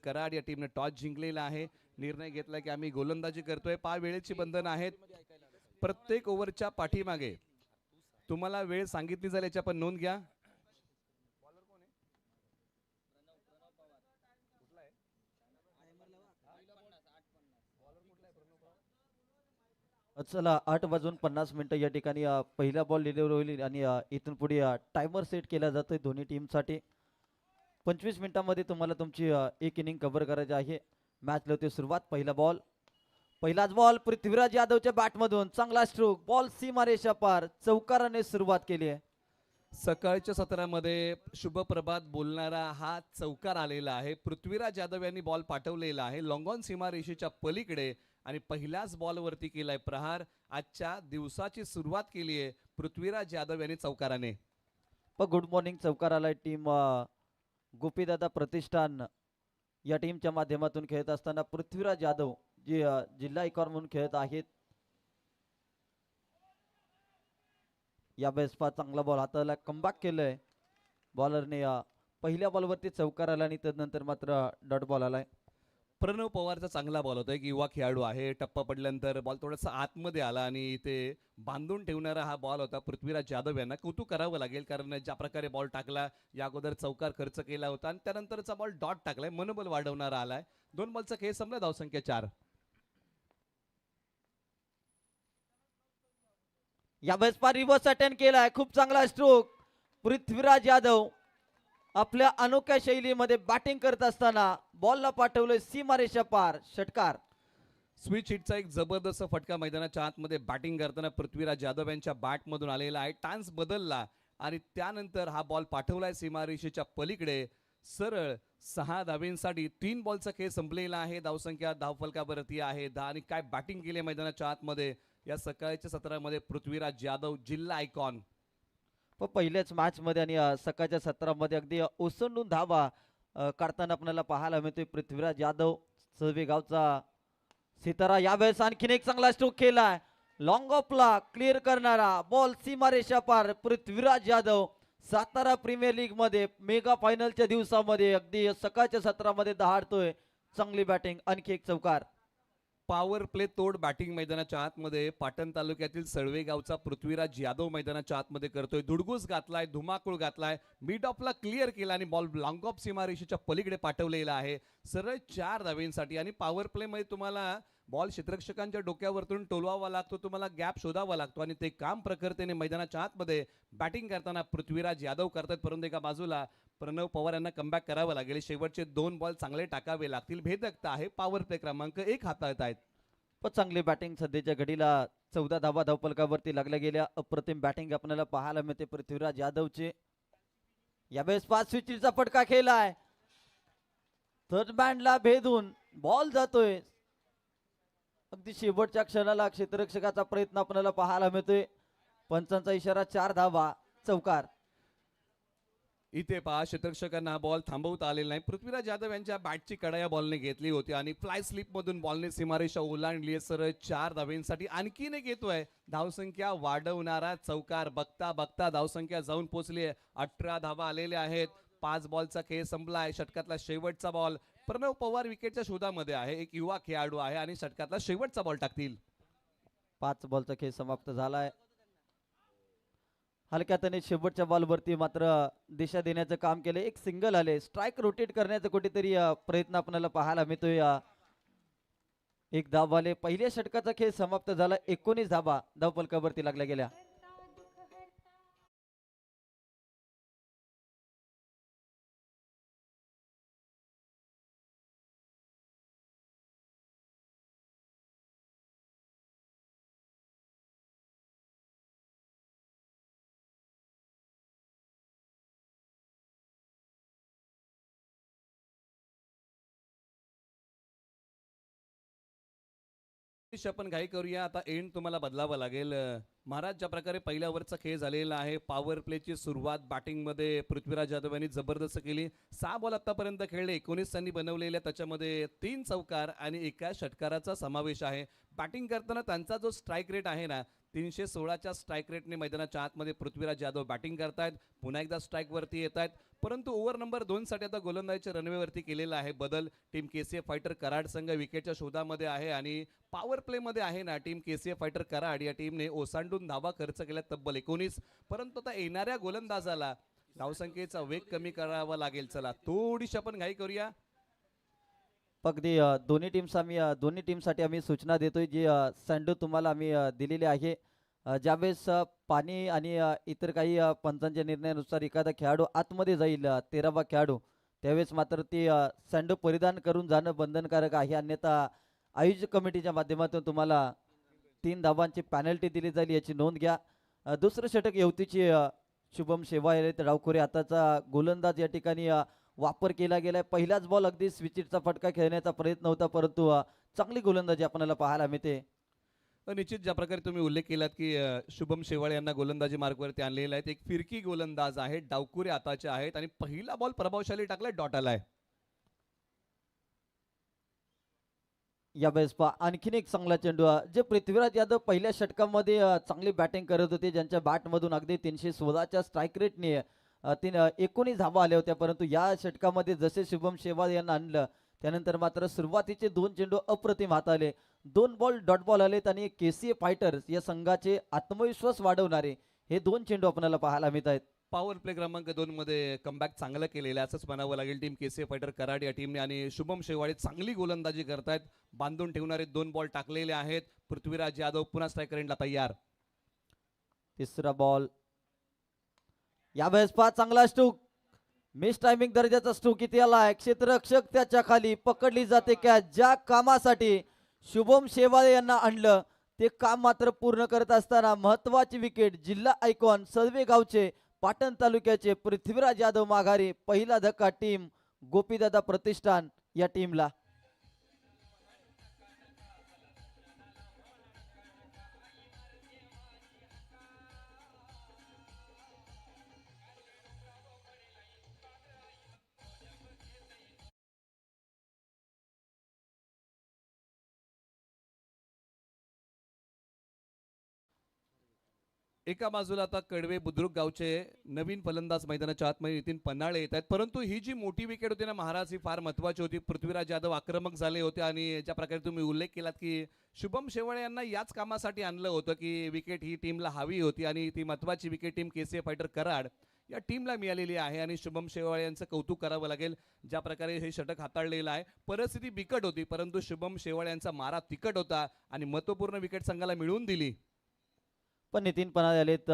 कराड या टीमने टॉस जिंकलेला आहे. निर्णय घेतला की आम्ही गोलंदाजी करतोय. वेळेची बंधन आहेत. प्रत्येक ओव्हरच्या पाठीमागे तुम्हाला वेळ सांगितली जाईल, याची आपण नोंद घ्या. चला 8:50 या ठिकाणी पहिला बॉल डिलिव्हर होईल आणि इथून पुढे टायमर सेट केला जातोय दोन्ही टीमसाठी. 25 मिनिटांमध्ये तुम्हाला तुमची एक इनिंग कव्हर करायची आहे. मॅचला होते सुरुवात. पहिला बॉल, पहिलाच बॉल पृथ्वीराज यादवच्या बॅटमधून चांगला स्ट्रोक, बॉल सीमारेषा पार, चौकाराने सुरुवात केली आहे. सकाळच्या सत्रामध्ये शुभप्रभात बोलणारा हा चौकार आलेला आहे. पृथ्वीराज यादव यांनी बॉल पाठवलेला आहे लॉंग ऑन सीमारेषेच्या पलीकडे आणि पहिल्याच बॉलवरती केलाय प्रहार. आजच्या दिवसाची सुरुवात केली आहे पृथ्वीराज यादव यांनी चौकाराने. Good morning. चौकार आलाय टीम गोपीदादा प्रतिष्ठान या टीमच्या माध्यमातून खेळत असताना पृथ्वीराज यादव जे जिल्हा आयकॉन म्हणून खेळत आहेत. या बेसपा चांगला बॉल हाताला कमबॅक केलंय बॉलरने. पहिल्या बॉलवरती चौकार आला आणि त्यानंतर मात्र डॉट बॉल आलाय. प्रणव पवारचा चांगला बॉल होता. एक युवा खेळाडू आहे. टप्पा पडल्यानंतर बॉल थोडासा आतमध्ये आला आणि ते बांधून ठेवणारा हा बॉल होता. पृथ्वीराज यादव यांना कौतुक करावं लागेल, कारण ज्या प्रकारे बॉल टाकला, या अगोदर चौकार खर्च केला होता आणि त्यानंतरचा बॉल डॉट टाकलाय. मनोबल वाढवणारा आलाय. 2 बॉलचा खेळ संपला. धावसंख्या 4. या बेसपा रिव्हर्स अटेंड केलाय. खूप चांगला स्ट्रोक. पृथ्वीराज यादव आपल्या अनोख्या शैलीमध्ये बॅटिंग करत असताना बॉलला पाठवलंय सीमारेषा पार, षटकार. स्विच हिटचा एक जबरदस्त फटका मैदानाच्या आतमध्ये बॅटिंग करताना पृथ्वीराज यादव यांच्या बॅटमधून आलेला आहे. टान्स बदलला आणि त्यानंतर हा बॉल पाठवलाय सीमारेषेच्या पलीकडे. सरळ 6 धावेंसाठी 3 बॉलचा खेळ संपलेला आहे. धावसंख्या धावफलकावरती आहे 10. आणि काय बॅटिंग केली मैदानाच्या आतमध्ये या सकाळच्या सत्रामध्ये पृथ्वीराज यादव, जिल्हा आयकॉन. पहिल्याच मॅच मध्ये आणि सकाळच्या सत्रामध्ये अगदी ओसंडून धावा काढताना आपल्याला पाहायला मिळतोय पृथ्वीराज यादव, सळवे गावचा सितारा. यावेळेस आणखीन एक चांगला स्ट्रोक केलाय. लॉंग ऑफला क्लिअर करणारा बॉल सीमारेषा पार. पृथ्वीराज यादव सातारा प्रीमियर लीग मध्ये मेगा फायनलच्या दिवसामध्ये अगदी सकाळच्या सत्रामध्ये दहाडतोय. चांगली बॅटिंग, आणखी एक चौकार. पॉवर प्ले तोड बॅटिंग मैदानाच्या आतमध्ये पाटण तालुक्यातील सळवे गावचा पृथ्वीराज यादव मैदानाच्या आतमध्ये करतोय. धुडगूस घातलाय, धुमाकूळ घातलाय, मिड ऑफला क्लिअर केला आणि बॉल लॉंग ऑफ सीमारेषेच्या पलीकडे पाठवलेला आहे. सरळ 4 धावेंसाठी. आणि पॉवर प्ले मध्ये तुम्हाला बॉल क्षेत्ररक्षकांच्या डोक्यावरतून टोलवावा लागतो, तुम्हाला गॅप शोधावा लागतो आणि ते काम प्रखरतेने मैदानाच्या आतमध्ये बॅटिंग करताना पृथ्वीराज यादव करतात. परंतु एका बाजूला प्रणव पवार यांना कमबॅक करावं लागेल. शेवटचे 2 बॉल चांगले टाकावे लागतील. भेदकता आहे. पॉवर प्ले क्रमांक 1 हाताळत आहेत. पण चांगली बॅटिंग सध्याच्या घडीला 14 धावा धावपलकावरती लागल्या गेल्या. अप्रतिम बॅटिंग आपल्याला पाहायला मिळते पृथ्वीराज यादवचे. यावेळेस 5 स्विचचा फटका खेळलाय. थर्ड बँडला भेदून बॉल जातोय. अगदी शेवटच्या क्षणाला क्षेत्ररक्षकाचा प्रयत्न आपल्याला पाहायला मिळतोय. पंचांचा इशारा, 4 धावा, चौकार. इथे पहा, क्षेत्ररक्षकांना हा बॉल थांबवता आलेला नाही. पृथ्वीराज यादव यांच्या बॅटची कडा या बॉलने घेतली होती आणि फ्लाय स्लिप मधून बॉलने सीमारेषा ओलांडली आहे. सरळ 4 धावेंसाठी आणखीन एक येतोय धावसंख्या वाढवणारा चौकार. बघता बघता धावसंख्या जाऊन पोहोचली आहे. 18 धावा आलेल्या आहेत. 5 बॉलचा खेळ संपलाय. षटकातला शेवटचा बॉल. प्रणव पवार विकेटच्या शोधामध्ये आहे. एक युवा खेळाडू आहे आणि षटकातला शेवटचा बॉल टाकतील. 5 बॉलचा खेळ समाप्त झालाय. हलक्यातने शेवटच्या बॉलवरती मात्र दिशा देण्याचं काम केलं. एक सिंगल आले. स्ट्राईक रोटेट करण्याचा कुठेतरी प्रयत्न आपल्याला पाहायला मिळतोय. एक धाव आले. पहिल्या षटकाचा खेळ समाप्त झाला. 19 धावा धावपलकावरती लागल्या गेल्या. आपण घाई करूया. आता एंड तुम्हाला बदलावा लागेल. महाराज, ज्या प्रकारे पहिल्या ओव्हरचा खेळ झालेला आहे, पॉवर प्लेची सुरुवात बॅटिंगमध्ये पृथ्वीराज यादव यांनी जबरदस्त केली. 6 बॉल आतापर्यंत खेळले. 19 त्यांनी बनवलेले. त्याच्यामध्ये 3 चौकार आणि एका षटकाराचा समावेश आहे. बॅटिंग करताना त्यांचा जो स्ट्राईक रेट आहे ना, 316च्या स्ट्राईक रेटने मैदानाच्या आतमध्ये पृथ्वीराज यादव बॅटिंग करतायत. पुन्हा एकदा स्ट्राईक वरती येत आहेत. परंतु ओव्हर नंबर 2 साठी आता गोलंदाजीच्या रनवेवरती केलेला आहे बदल. टीम केसीएफ फायटर कराड संघ विकेटच्या शोधामध्ये आहे आणि पॉवर प्ले मध्ये आहे ना टीम केसीएफ फायटर कराड या टीमने ओसांडून धावा खर्च केल्या तब्बल 19. परंतु आता येणाऱ्या गोलंदाजाला धावसंख्येचा वेग कमी करावा लागेल. चला थोडीशी आपण घाई करूया. अगदी दोन्ही टीमसाठी आम्ही सूचना देतोय जी संडू तुम्हाला आम्ही दिलेली आहे. ज्यावेळेस पाणी आणि इतर काही पंचांच्या निर्णयानुसार एखादा खेळाडू आतमध्ये जाईल 13वा खेळाडू त्यावेळेस मात्र ती संडू परिधान करून जाणं बंधनकारक आहे. अन्यथा आयोजक कमिटीच्या माध्यमातून तुम्हाला 3 धावांची पॅनल्टी दिली जाईल याची नोंद घ्या. दुसरं षटक येवतीची शुभम शेवाळे डावखोरे हाताचा गोलंदाज या ठिकाणी वापर केला गेलाय. पहिलाच बॉल अगदी स्विचिटचा फटका खेळण्याचा प्रयत्न होता परंतु चांगली गोलंदाजी आपल्याला पाहायला मिळते. निश्चित ज्या प्रकारे तुम्ही उल्लेख केलात की शुभम शेवाळे यांना गोलंदाजी मार्गवरती आणलेला आहे. एक फिरकी गोलंदाज आहे, डावकुरे हाताचे आहेत आणि पहिला बॉल प्रभावशाली टाकलाय, डॉट आलाय. यावेळेस पहा आणखीन एक चांगला चेंडू जे पृथ्वीराज यादव पहिल्या षटकामध्ये चांगली बॅटिंग करत होते ज्यांच्या बॅटमधून अगदी 316च्या स्ट्राईक रेटने 19 धावा आल्या होत्या. परंतु या षटकामध्ये जसे शुभम शेवाळे यांना आणलं त्यानंतर मात्र सुरुवातीचे 2 चेंडू अप्रतिम हात आले. 2 बॉल डॉट बॉल आलेत आणि केसीए फायटर्स या संघाचे आत्मविश्वास वाढवणारे हे 2 चेंडू आपल्याला पाहायला मिळत आहेत. पॉवर प्ले क्रमांक 2 मध्ये कमबॅक चांगलं केलेलं आहे असंच म्हणावं लागेल टीम केसीएफ फायटर कराड या टीमने. आणि शुभम शेवाळे चांगली गोलंदाजी करतायत, बांधून ठेवणारे 2 बॉल टाकलेले आहेत. पृथ्वीराज यादव पुन्हा स्ट्रायकर एंडला तयार. तिसरा बॉल यावेळेस पहा चांगला स्ट्रोक, मिस टायमिंग दर्जाचा स्ट्रोक इथे आलाय. क्षेत्ररक्षक त्याच्या खाली पकडली जाते का ज्या कामासाठी शुभम शेवाळे यांना आणलं ते काम मात्र पूर्ण करत असताना महत्वाची विकेट जिल्हा आयकॉन सर्वे गावचे पाटण तालुक्याचे पृथ्वीराज यादव माघारी. पहिला धक्का टीम गोपीदादा प्रतिष्ठान या टीमला. एका बाजूला आता कडवे बुद्रुक गावचे नवीन फलंदाज मैदानाच्या आतमध्ये नितीन पन्हाळे येत आहेत. परंतु ही जी मोठी विकेट होती ना महाराज ही फार महत्वाची होती. पृथ्वीराज यादव आक्रमक झाले होते आणि ज्या प्रकारे तुम्ही उल्लेख केलात की शुभम शेवाळे यांना याच कामासाठी आणलं होतं की विकेट ही टीमला हवी होती आणि ती महत्वाची wicket team KCA fighter Karad या टीमला मिळालेली आहे. आणि शुभम शेवाळे यांचं कौतुक करावं लागेल ज्या प्रकारे हे षटक हाताळलेलं आहे. परिस्थिती बिकट होती परंतु शुभम शेवाळे यांचा मारा तिकट होता आणि महत्वपूर्ण विकेट संघाला मिळवून दिली. पण नितीन पन्हाळे आलेत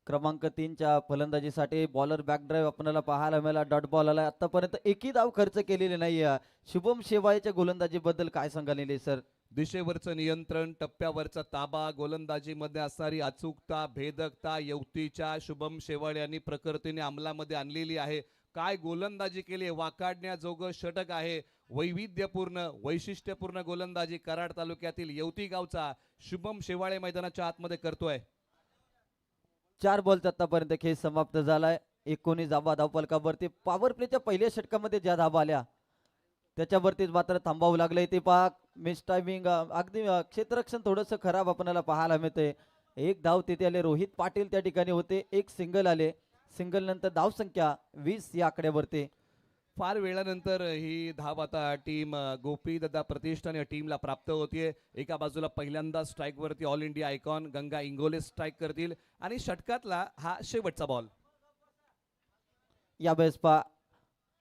क्रमांक 3च्या फलंदाजीसाठी. बॉलर बॅक ड्राईव्ह आपल्याला पाहायला मिळाला, डॉट बॉल आला. आतापर्यंत एकही धाव खर्च केलेली नाही. शुभम शेवाळेच्या गोलंदाजीबद्दल काय सांगाल सर? दिशेवरचं नियंत्रण, टप्प्यावरचा ताबा, गोलंदाजीमध्ये असणारी अचूकता, भेदकता यवतीच्या शुभम शेवाळे यांनी प्रकृतीने अंमलामध्ये आणलेली आहे. काय गोलंदाजी केली, वाकाडण्याजोगं षटक आहे. वैविध्यपूर्ण वैशिष्ट्यपूर्ण गोलंदाजी कराड तालुक्यातील येवती गावचा शुभम शेवाळे मैदानाच्या आतमध्ये करतोय. 4 बॉलचा आतापर्यंत खेळ समाप्त झालाय. 19 धावा धावफलकावरती. पॉवर प्लेच्या पहिल्या षटकामध्ये ज्या धावा आल्या त्याच्यावरतीच मात्र थांबावं लागलंय. ते पाक मिस टायमिंग अगदी क्षेत्ररक्षण थोडंसं खराब आपल्याला पाहायला मिळतंय. 1 धाव तिथे आले, रोहित पाटील त्या ठिकाणी होते. 1 सिंगल आले, सिंगल नंतर धाव संख्या 20 या आकड्यावरती. फार वेळानंतर ही धाव आता टीम गोपीदादा प्रतिष्ठान या टीमला प्राप्त होतीये. एका बाजूला पहिल्यांदा स्ट्राईक वरती all India icon Ganga Ingole strike करतील आणि षटकातला हा शेवटचा बॉल. यावेळेस पा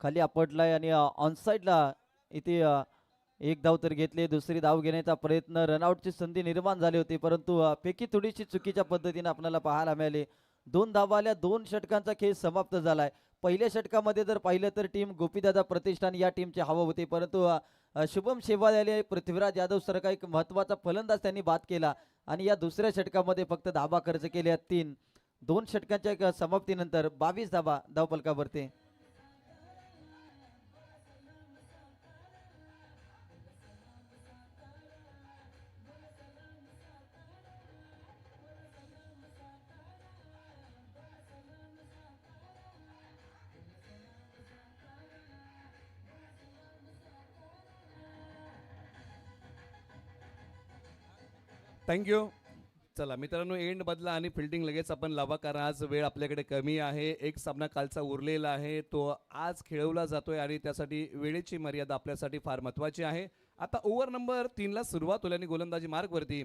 खाली आपटलाय आणि ऑन साईडला इथे 1 धाव तर घेतली. दुसरी धाव घेण्याचा प्रयत्न, रनआउटची संधी निर्माण झाली होती परंतु फेकी थोडीशी चुकीच्या पद्धतीने आपल्याला पाहायला मिळाली. 2 धावा आल्या, 2 षटकांचा खेळ समाप्त झालाय. पहिल्या षटकामध्ये जर पाहिलं तर टीम गोपीदादा प्रतिष्ठान या टीमची हवा होती परंतु शुभम शेवाळे पृथ्वीराज यादव सारखा एक महत्वाचा फलंदाज त्यांनी बाद केला आणि या दुसऱ्या षटकामध्ये फक्त धावा खर्च केल्या 3. 2 षटकांच्या समाप्तीनंतर 22 धावा धावफलकावरती. थँक्यू. चला मित्रांनो, एंड बदला आणि फिल्डिंग लगेच आपण लावा, कारण आज वेळ आपल्याकडे कमी आहे. एक सामना कालचा उरलेला आहे, तो आज खेळवला जातोय आणि त्यासाठी वेळेची मर्यादा आपल्यासाठी फार महत्वाची आहे. आता ओव्हर नंबर 3ला सुरुवात होईल आणि गोलंदाजी मार्कवरती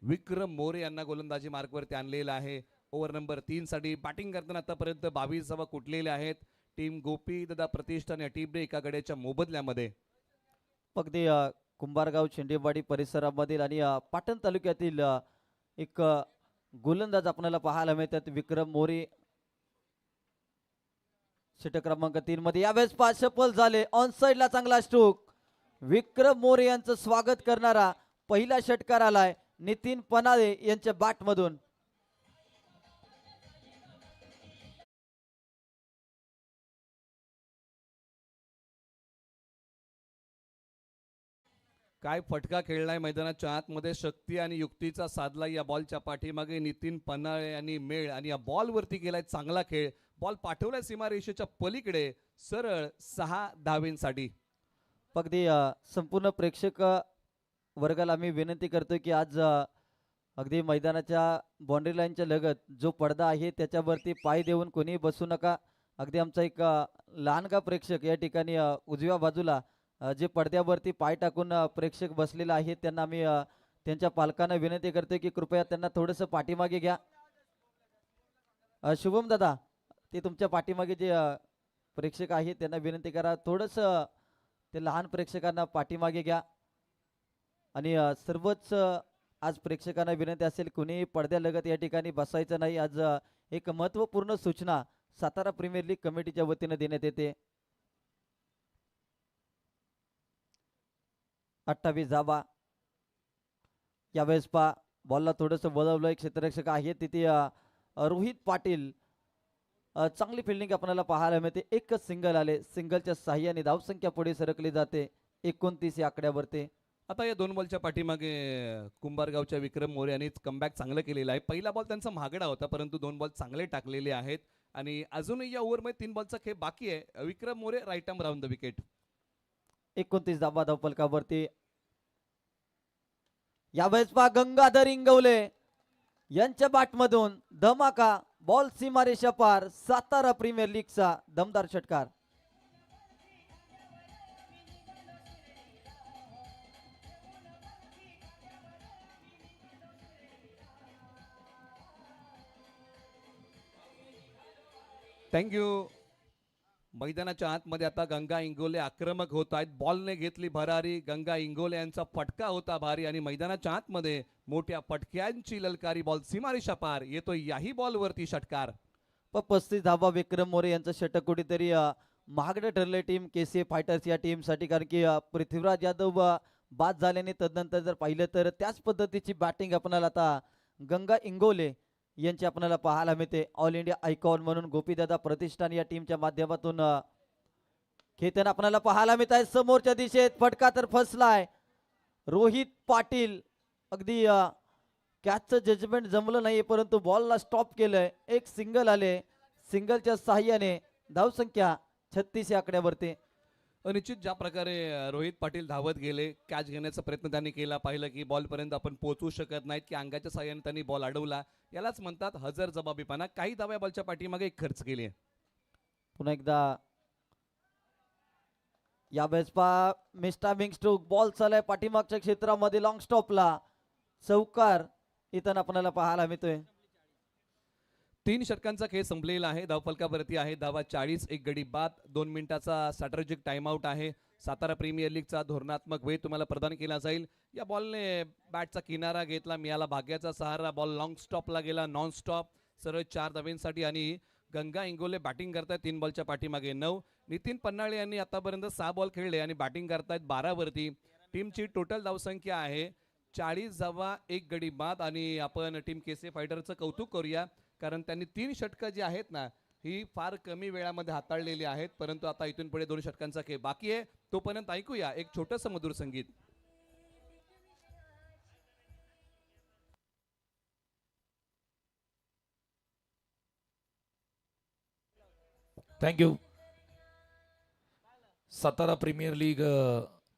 विक्रम मोरे यांना गोलंदाजी मार्कवरती आणलेलं आहे. ओव्हर नंबर 3 साठी बॅटिंग करताना आतापर्यंत 22 धावा कुठलेल्या आहेत. टीम गोपी दादा प्रतिष्ठान या टीमने एका गड्याच्या मोबदल्यामध्ये अगदी कुंभारगाव शेंडेवाडी परिसरामधील आणि पाटण तालुक्यातील एक गोलंदाज आपल्याला पाहायला मिळतात विक्रम मोरे. षटक क्रमांक 3 मध्ये यावेळेस 5 सफल झाले. ऑन साइडला चांगला स्ट्रोक. विक्रम मोरे यांचं स्वागत करणारा पहिला षटकार आलाय नितीन पनाळे यांच्या बॅट मधून. काय फटका खेळलाय मैदानाच्या आतमध्ये. शक्ती आणि युक्तीचा साधला या बॉलच्या पाठीमागे नितीन पन्हाळे यांनी मेळ आणि या बॉलवरती केलाय चांगला खेळ. बॉल पाठवलाय सीमारेषेच्या पलीकडे सरळ 6 धावेंसाठी. अगदी संपूर्ण प्रेक्षक वर्गाला मी विनंती करतो की आज अगदी मैदानाच्या बाउंड्री लाईनच्या लगत जो पडदा आहे त्याच्यावरती पाय देऊन कोणी बसू नका. अगदी आमचा एक लहानगा प्रेक्षक या ठिकाणी उजव्या बाजूला जे पडद्यावरती पाय टाकून प्रेक्षक प्रेक्षक आहे त्यांना मी त्यांच्या पालकांना विनंती करतो की कृपया त्यांना थोडंसं पाठीमागे घ्या. शुभम दादा, ते तुमच्या पाठीमागे जे प्रेक्षक आहे त्यांना विनंती करा थोडंसं ते लहान प्रेक्षकांना पाठीमागे घ्या. आणि सर्वच आज प्रेक्षकांना विनंती असेल कुणी पडद्यालगत या ठिकाणी बसायचं नाही. आज एक महत्त्वपूर्ण सूचना सातारा प्रीमियर लीग कमिटीच्या वतीने देण्यात येते. 28 धावा. यावेळेस पा बॉलला थोडंसं वळवलं. एक क्षेत्ररक्षक आहे तिथे रोहित पाटील. चांगली फिल्डिंग आपल्याला पाहायला मिळते. एकच सिंगल आले. सिंगलच्या साह्याने धावसंख्या पुढे सरकली जाते 29 या आकड्यावरती. आता या 2 बॉलच्या पाठीमागे कुंभारगावच्या विक्रम मोरे यांनी कमबॅक चांगलं केलेलं आहे. पहिला बॉल त्यांचा महागडा होता, परंतु 2 बॉल चांगले टाकलेले आहेत आणि अजूनही या ओव्हरमध्ये 3 बॉलचा खेळ बाकी आहे. Vikram More right arm round the wicket. 29 धावा धावफलकावरती. यावेळेस पा गंगाधर इंगवले यांच्या बॅटमधून धमाका. बॉल सीमारेषा पार. सातारा प्रीमियर लीगचा दमदार षटकार. थँक्यू. मैदानाच्या आतमध्ये आता गंगा इंगोले आक्रमक होत आहेत. बॉलने घेतली भरारी. गंगा इंगोले यांचा फटका होता भारी आणि मैदानाच्या आतमध्ये मोठ्या फटक्यांची ललकारी. बॉल सीमारेषा पार येतो. याही बॉलवरती षटकार. 35 धावा विक्रम मोरे यांचं षटक कुठेतरी महागडं ठरलंय टीम केसीए फायटर्स या टीमसाठी. कारण की पृथ्वीराज यादव बाद झाल्याने तदनंतर जर पाहिलं तर त्याच पद्धतीची बॅटिंग आपल्याला आता गंगा इंगोले यांची आपल्याला पाहायला मिळते. ऑल इंडिया आयकॉन म्हणून गोपीदादा प्रतिष्ठान या टीमच्या माध्यमातून खेळताना आपल्याला पाहायला मिळत आहे. समोरच्या दिशेत फटका तर फसलाय. रोहित पाटील अगदी कॅचचं जजमेंट जमलं नाही परंतु बॉलला स्टॉप केलंय. एक सिंगल आले. सिंगलच्या साह्याने धावसंख्या 36 या आकड्यावरती. निश्चित ज्या प्रकारे रोहित पाटील धावत गेले, कॅच घेण्याचा प्रयत्न त्यांनी केला. पाहिलं की बॉलपर्यंत आपण पोहोचू शकत नाहीत की अंगाच्या साह्याने त्यांनी बॉल अडवला. यालाच म्हणतात हजर जबाबीपणा. काही धाव्या बॉलच्या पाठीमागे खर्च केले. पुन्हा एकदा यावेळेस पा मिस्टामिंग स्ट्रोक. बॉल चालाय पाठीमागच्या क्षेत्रामध्ये लॉंग स्टॉपला. चौकार इथं आपल्याला पाहायला मिळतोय. 3 षटकांचा खेळ संपलेला आहे. धावफलकावरती आहे धावा 40. एक गडी बाद. 2 मिनिटाचा स्ट्रॅटेजिक टाइमआउट आहे. सातारा प्रीमियर लीगचा धोरणात्मक वेळ तुम्हाला प्रदान केला जाईल. या बॉलने बॅटचा किनारा घेतला. मिळाला भाग्याचा सहारा. बॉल लॉंग स्टॉपला गेला. नॉन स्टॉप सरळ 4 धावेंसाठी आणि गंगा इंगोले बॅटिंग करतायत 3 बॉलच्या पाठीमागे 9. नितीन पन्हाळे यांनी आतापर्यंत 6 बॉल खेळले आणि बॅटिंग करतायत 12 वरती. टीमची टोटल धावसंख्या आहे 40 धावा 1 गडी बाद. आणि आपण टीम केसे फायटरचं कौतुक करूया कारण त्यांनी 3 षटकं जी आहेत ना ही फार कमी वेळामध्ये हाताळलेली आहेत. परंतु आता इथून पुढे 2 षटकांचा खेळ बाकी आहे. तोपर्यंत ऐकूया एक छोटंसं मधुर संगीत. थँक्यू. सातारा प्रीमियर लीग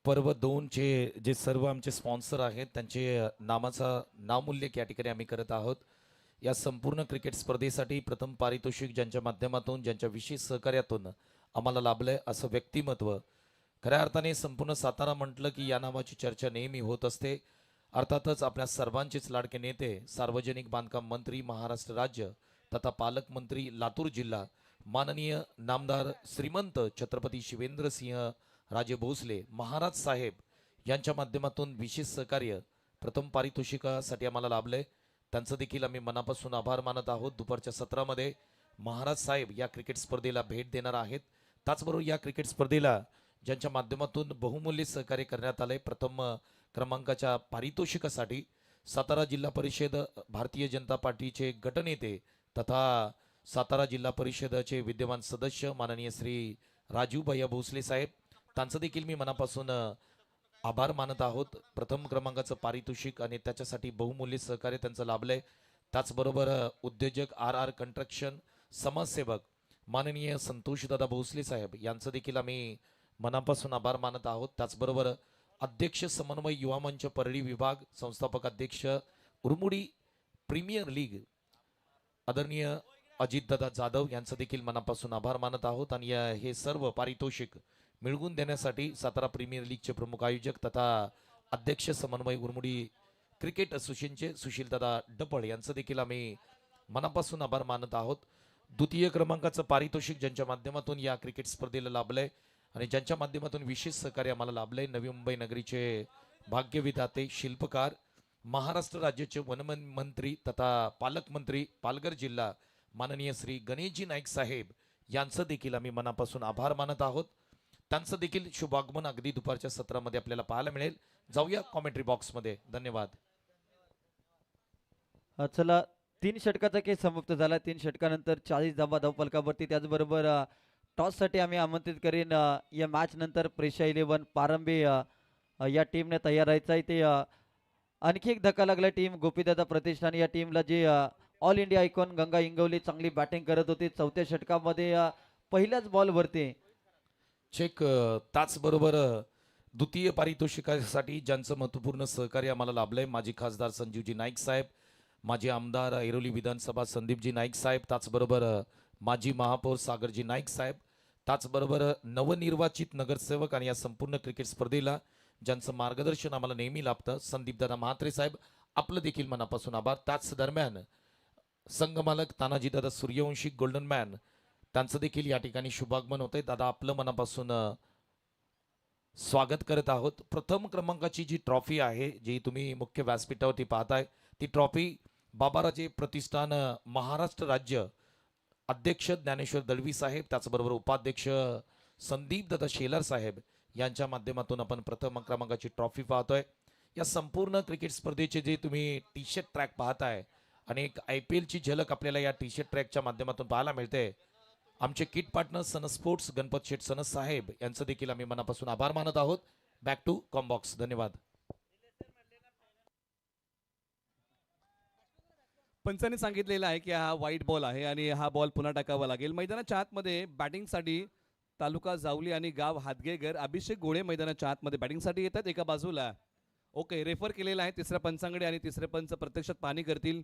पर्व 2चे जे सर्व आमचे स्पॉन्सर आहेत त्यांचे नामाचा नामोल्लेख या ठिकाणी आम्ही करत आहोत. या संपूर्ण क्रिकेट स्पर्धेसाठी प्रथम पारितोषिक ज्यांच्या माध्यमातून ज्यांच्या विशेष सहकार्यातून आम्हाला लाभलंय असं व्यक्तिमत्व. खऱ्या अर्थाने संपूर्ण सातारा म्हटलं की या नावाची चर्चा नेहमी होत असते. अर्थातच आपल्या सर्वांचेच लाडके नेते, सार्वजनिक बांधकाम मंत्री महाराष्ट्र राज्य तथा पालकमंत्री लातूर जिल्हा माननीय नामदार श्रीमंत छत्रपती शिवेंद्रसिंह राजे भोसले महाराज साहेब यांच्या माध्यमातून विशेष सहकार्य प्रथम पारितोषिकासाठी आम्हाला लाभले. त्यांचं देखील आम्ही मनापासून आभार मानत आहोत. दुपारच्या सत्रामध्ये महाराज साहेब या क्रिकेट स्पर्धेला भेट देणार आहेत. त्याचबरोबर या क्रिकेट स्पर्धेला ज्यांच्या माध्यमातून बहुमूल्य सहकार्य करण्यात आले प्रथम क्रमांकाच्या पारितोषिकासाठी सातारा जिल्हा परिषद भारतीय जनता पार्टीचे गटनेते तथा सातारा जिल्हा परिषदेचे विद्यमान सदस्य माननीय श्री राजू भैया भोसले साहेब त्यांचं देखील मी मनापासून आभार मानत आहोत. प्रथम क्रमांकाचं पारितोषिक आणि त्याच्यासाठी बहुमूल्य सहकार्य त्यांचं लाभलंय. त्याचबरोबर उद्योजक RR कंस्ट्रक्शन समाजसेवक माननीय संतोषदादा भोसले साहेब यांचं देखील आम्ही मनापासून आभार मानत आहोत. त्याचबरोबर अध्यक्ष समन्वय युवा मंच परळी विभाग संस्थापक अध्यक्ष उरमुडी प्रीमियर लीग आदरणीय अजितदादा जाधव यांचं देखील मनापासून आभार मानत आहोत. आणि हे सर्व पारितोषिक मिळवून देण्यासाठी सातारा प्रीमियर लीगचे प्रमुख आयोजक तथा अध्यक्ष समन्वय उरमुडी क्रिकेट असोसिएशनचे सुशीलदादा डपळ यांचं देखील आम्ही मनापासून आभार मानत आहोत. द्वितीय क्रमांकाचं पारितोषिक ज्यांच्या माध्यमातून या क्रिकेट स्पर्धेला लाभलंय आणि ज्यांच्या माध्यमातून विशेष सहकार्य आम्हाला लाभलंय नवी मुंबई नगरीचे भाग्यविधाते शिल्पकार महाराष्ट्र राज्याचे वनमंत्री तथा पालकमंत्री पालघर जिल्हा माननीय श्री गणेशजी नाईक साहेब यांचं देखील आम्ही मनापासून आभार मानत आहोत. त्यांचं देखील शुभागमन अगदी दुपारच्या सत्रामध्ये आपल्याला पाहायला मिळेल. जाऊया कॉमेंट्री बॉक्समध्ये. धन्यवाद. चला 3 षटकाचा खेळ समाप्त झाला. 3 षटकानंतर 40 धावा धावफलकावरती. त्याचबरोबर टॉससाठी आम्ही आमंत्रित करीन या मॅच नंतर प्रेशा 11 पारंबे या टीमने तयार राहायचं आहे. ते आणखी एक धक्का लागला टीम गोपीदादा प्रतिष्ठान या टीमला जे ऑल इंडिया आयकॉन गंगा इंगवली चांगली बॅटिंग करत होती. चौथ्या षटकामध्ये पहिल्याच बॉलवरती चेक. त्याचबरोबर द्वितीय पारितोषिकासाठी ज्यांचं महत्वपूर्ण सहकार्य आम्हाला लाभलंय माजी खासदार संजीवजी नाईक साहेब, माजी आमदार ऐरोली विधानसभा संदीपजी नाईक साहेब, त्याचबरोबर माजी महापौर सागरजी नाईक साहेब, त्याचबरोबर नवनिर्वाचित नगरसेवक आणि या संपूर्ण क्रिकेट स्पर्धेला ज्यांचं मार्गदर्शन आम्हाला नेहमी लाभतं संदीपदादा म्हात्रे साहेब आपलं देखील मनापासून आभार. त्याच दरम्यान संघमालक तानाजीदादा सूर्यवंशी गोल्डन मॅन त्यांचं देखील या ठिकाणी शुभागमन होतंय. दादा आपलं मनापासून स्वागत करत आहोत. प्रथम क्रमांकाची जी ट्रॉफी आहे जी तुम्ही मुख्य व्यासपीठावरती पाहताय ती ट्रॉफी बाबाराजे प्रतिष्ठान महाराष्ट्र राज्य अध्यक्ष ज्ञानेश्वर दळवी साहेब त्याचबरोबर उपाध्यक्ष संदीप दादा शेलार साहेब यांच्या माध्यमातून आपण प्रथम क्रमांकाची ट्रॉफी पाहतोय. या संपूर्ण क्रिकेट स्पर्धेचे जे तुम्ही टी शर्ट ट्रॅक पाहताय आणि एक IPL ची झलक आपल्याला या टी शर्ट ट्रॅकच्या माध्यमातून पाहायला मिळते. आमचे kit partner sun sports Ganpat Sheth sons साहेब यांचं देखील आम्ही मनापासून आभार मानत आहोत. Back to combox. धन्यवाद. पंचांनी सांगितलेलं आहे की हा वाईट बॉल आहे आणि हा बॉल पुन्हा टाकावा लागेल. मैदानाच्या आतमध्ये बॅटिंगसाठी तालुका जावली आणि गाव हातगेगर अभिषेक गोळे मैदानाच्या आतमध्ये बॅटिंगसाठी येतात एका बाजूला. ओके, रेफर केलेला आहे तिसऱ्या पंचांकडे आणि तिसरे पंच प्रत्यक्षात पाहणी करतील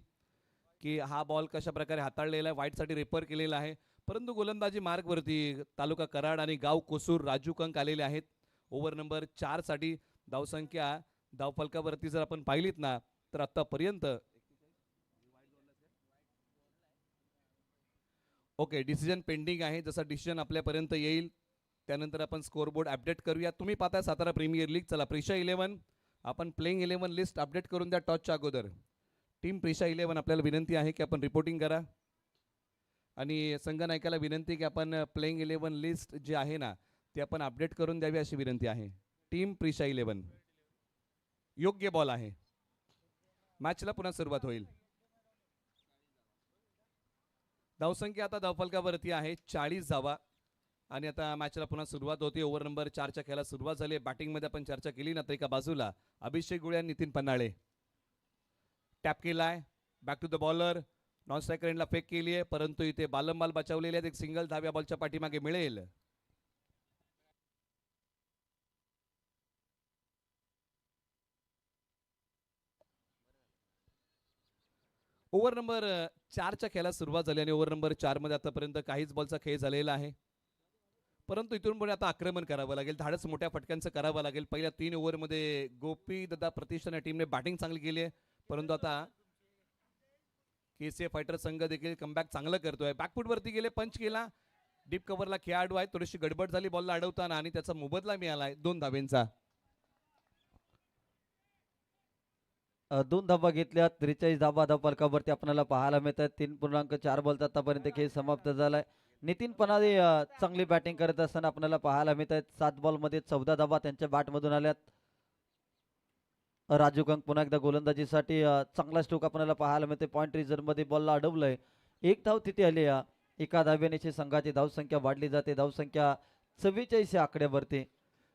की हा बॉल कशा प्रकारे हाताळलेला आहे. वाईटसाठी रेफर केलेला आहे परंतु गोलंदाजी मार्गवरती तालुका कराड आणि गाव कोसूर राजू कंक आलेले आहेत. ओव्हर नंबर 4 साठी धावसंख्या धावफलकावरती जर आपण पाहिलीत ना तर आतापर्यंत ओके डिसिजन पेंडिंग आहे. जसा डिसिजन आपल्यापर्यंत येईल त्यानंतर आपण स्कोअरबोर्ड अपडेट करूया. तुम्ही पाहताय सातारा प्रीमियर लीग. चला प्रेशा 11 आपण प्लेइंग 11 लिस्ट अपडेट करून द्या टॉसच्या अगोदर. टीम प्रेशा 11 आपल्याला विनंती आहे की आपण रिपोर्टिंग करा आणि संघनायकाला विनंती की आपण प्लेइंग 11 लिस्ट जे आहे ना ते आपण अपडेट करून द्यावी अशी विनंती आहे. टीम प्रेशा 11 योग्य बॉल आहे. मॅचला पुन्हा सुरुवात होईल. धावसंख्या आता धावफलकावरती आहे 40 धावा आणि आता मॅचला पुन्हा सुरुवात होती. ओव्हर नंबर 4च्या खेळाला सुरुवात झाली. बॅटिंगमध्ये आपण चर्चा केली ना तर एका बाजूला अभिषेक गुळे आणि नितीन पन्हाळे टॅप केलाय. Back to the bowler. Non striker एंडला फेक केली आहे परंतु इथे बालंबाल बचावलेले आहेत. एक सिंगल धाव्या बॉलच्या पाठीमागे मिळेल. ओव्हर नंबर 4च्या खेळाला सुरुवात झाली आणि ओव्हर नंबर 4 मध्ये आतापर्यंत काहीच बॉलचा खेळ झालेला आहे. परंतु इथून पुढे आता आक्रमण करावं लागेल, धाडस मोठ्या फटक्यांचं करावं लागेल. पहिल्या 3 ओव्हरमध्ये गोपी दादा प्रतिष्ठान या टीमने बॅटिंग चांगली केली आहे, परंतु आता केसीए फायटर संघ देखील कमबॅक चांगलं करतोय. बॅकफूट वरती गेले, पंच केला, डीप कव्हरला खेळाडू आहे, थोडीशी गडबड झाली बॉलला अडवताना आणि त्याचा मोबदला मिळालाय 2 धावेंचा. 2 धाबा घेतल्या, 43 धाबा धावफलकावरती आपल्याला पाहायला मिळतात. 3.4 बॉलचा आतापर्यंत खेळ समाप्त झालाय. नितीन पनारे चांगली बॅटिंग करत असताना आपल्याला पाहायला मिळत आहेत. 7 बॉलमध्ये 14 धाबा त्यांच्या बॅटमधून आल्यात. राजू कंक पुन्हा एकदा गोलंदाजीसाठी चांगला स्ट्रोक आपल्याला पाहायला मिळते. पॉइंट रिझर्व्हमध्ये बॉलला अडवलंय. 1 धाव तिथे आली. एका धाव्याने संघाची धावसंख्या वाढली जाते. धावसंख्या 44 या आकड्यावरती.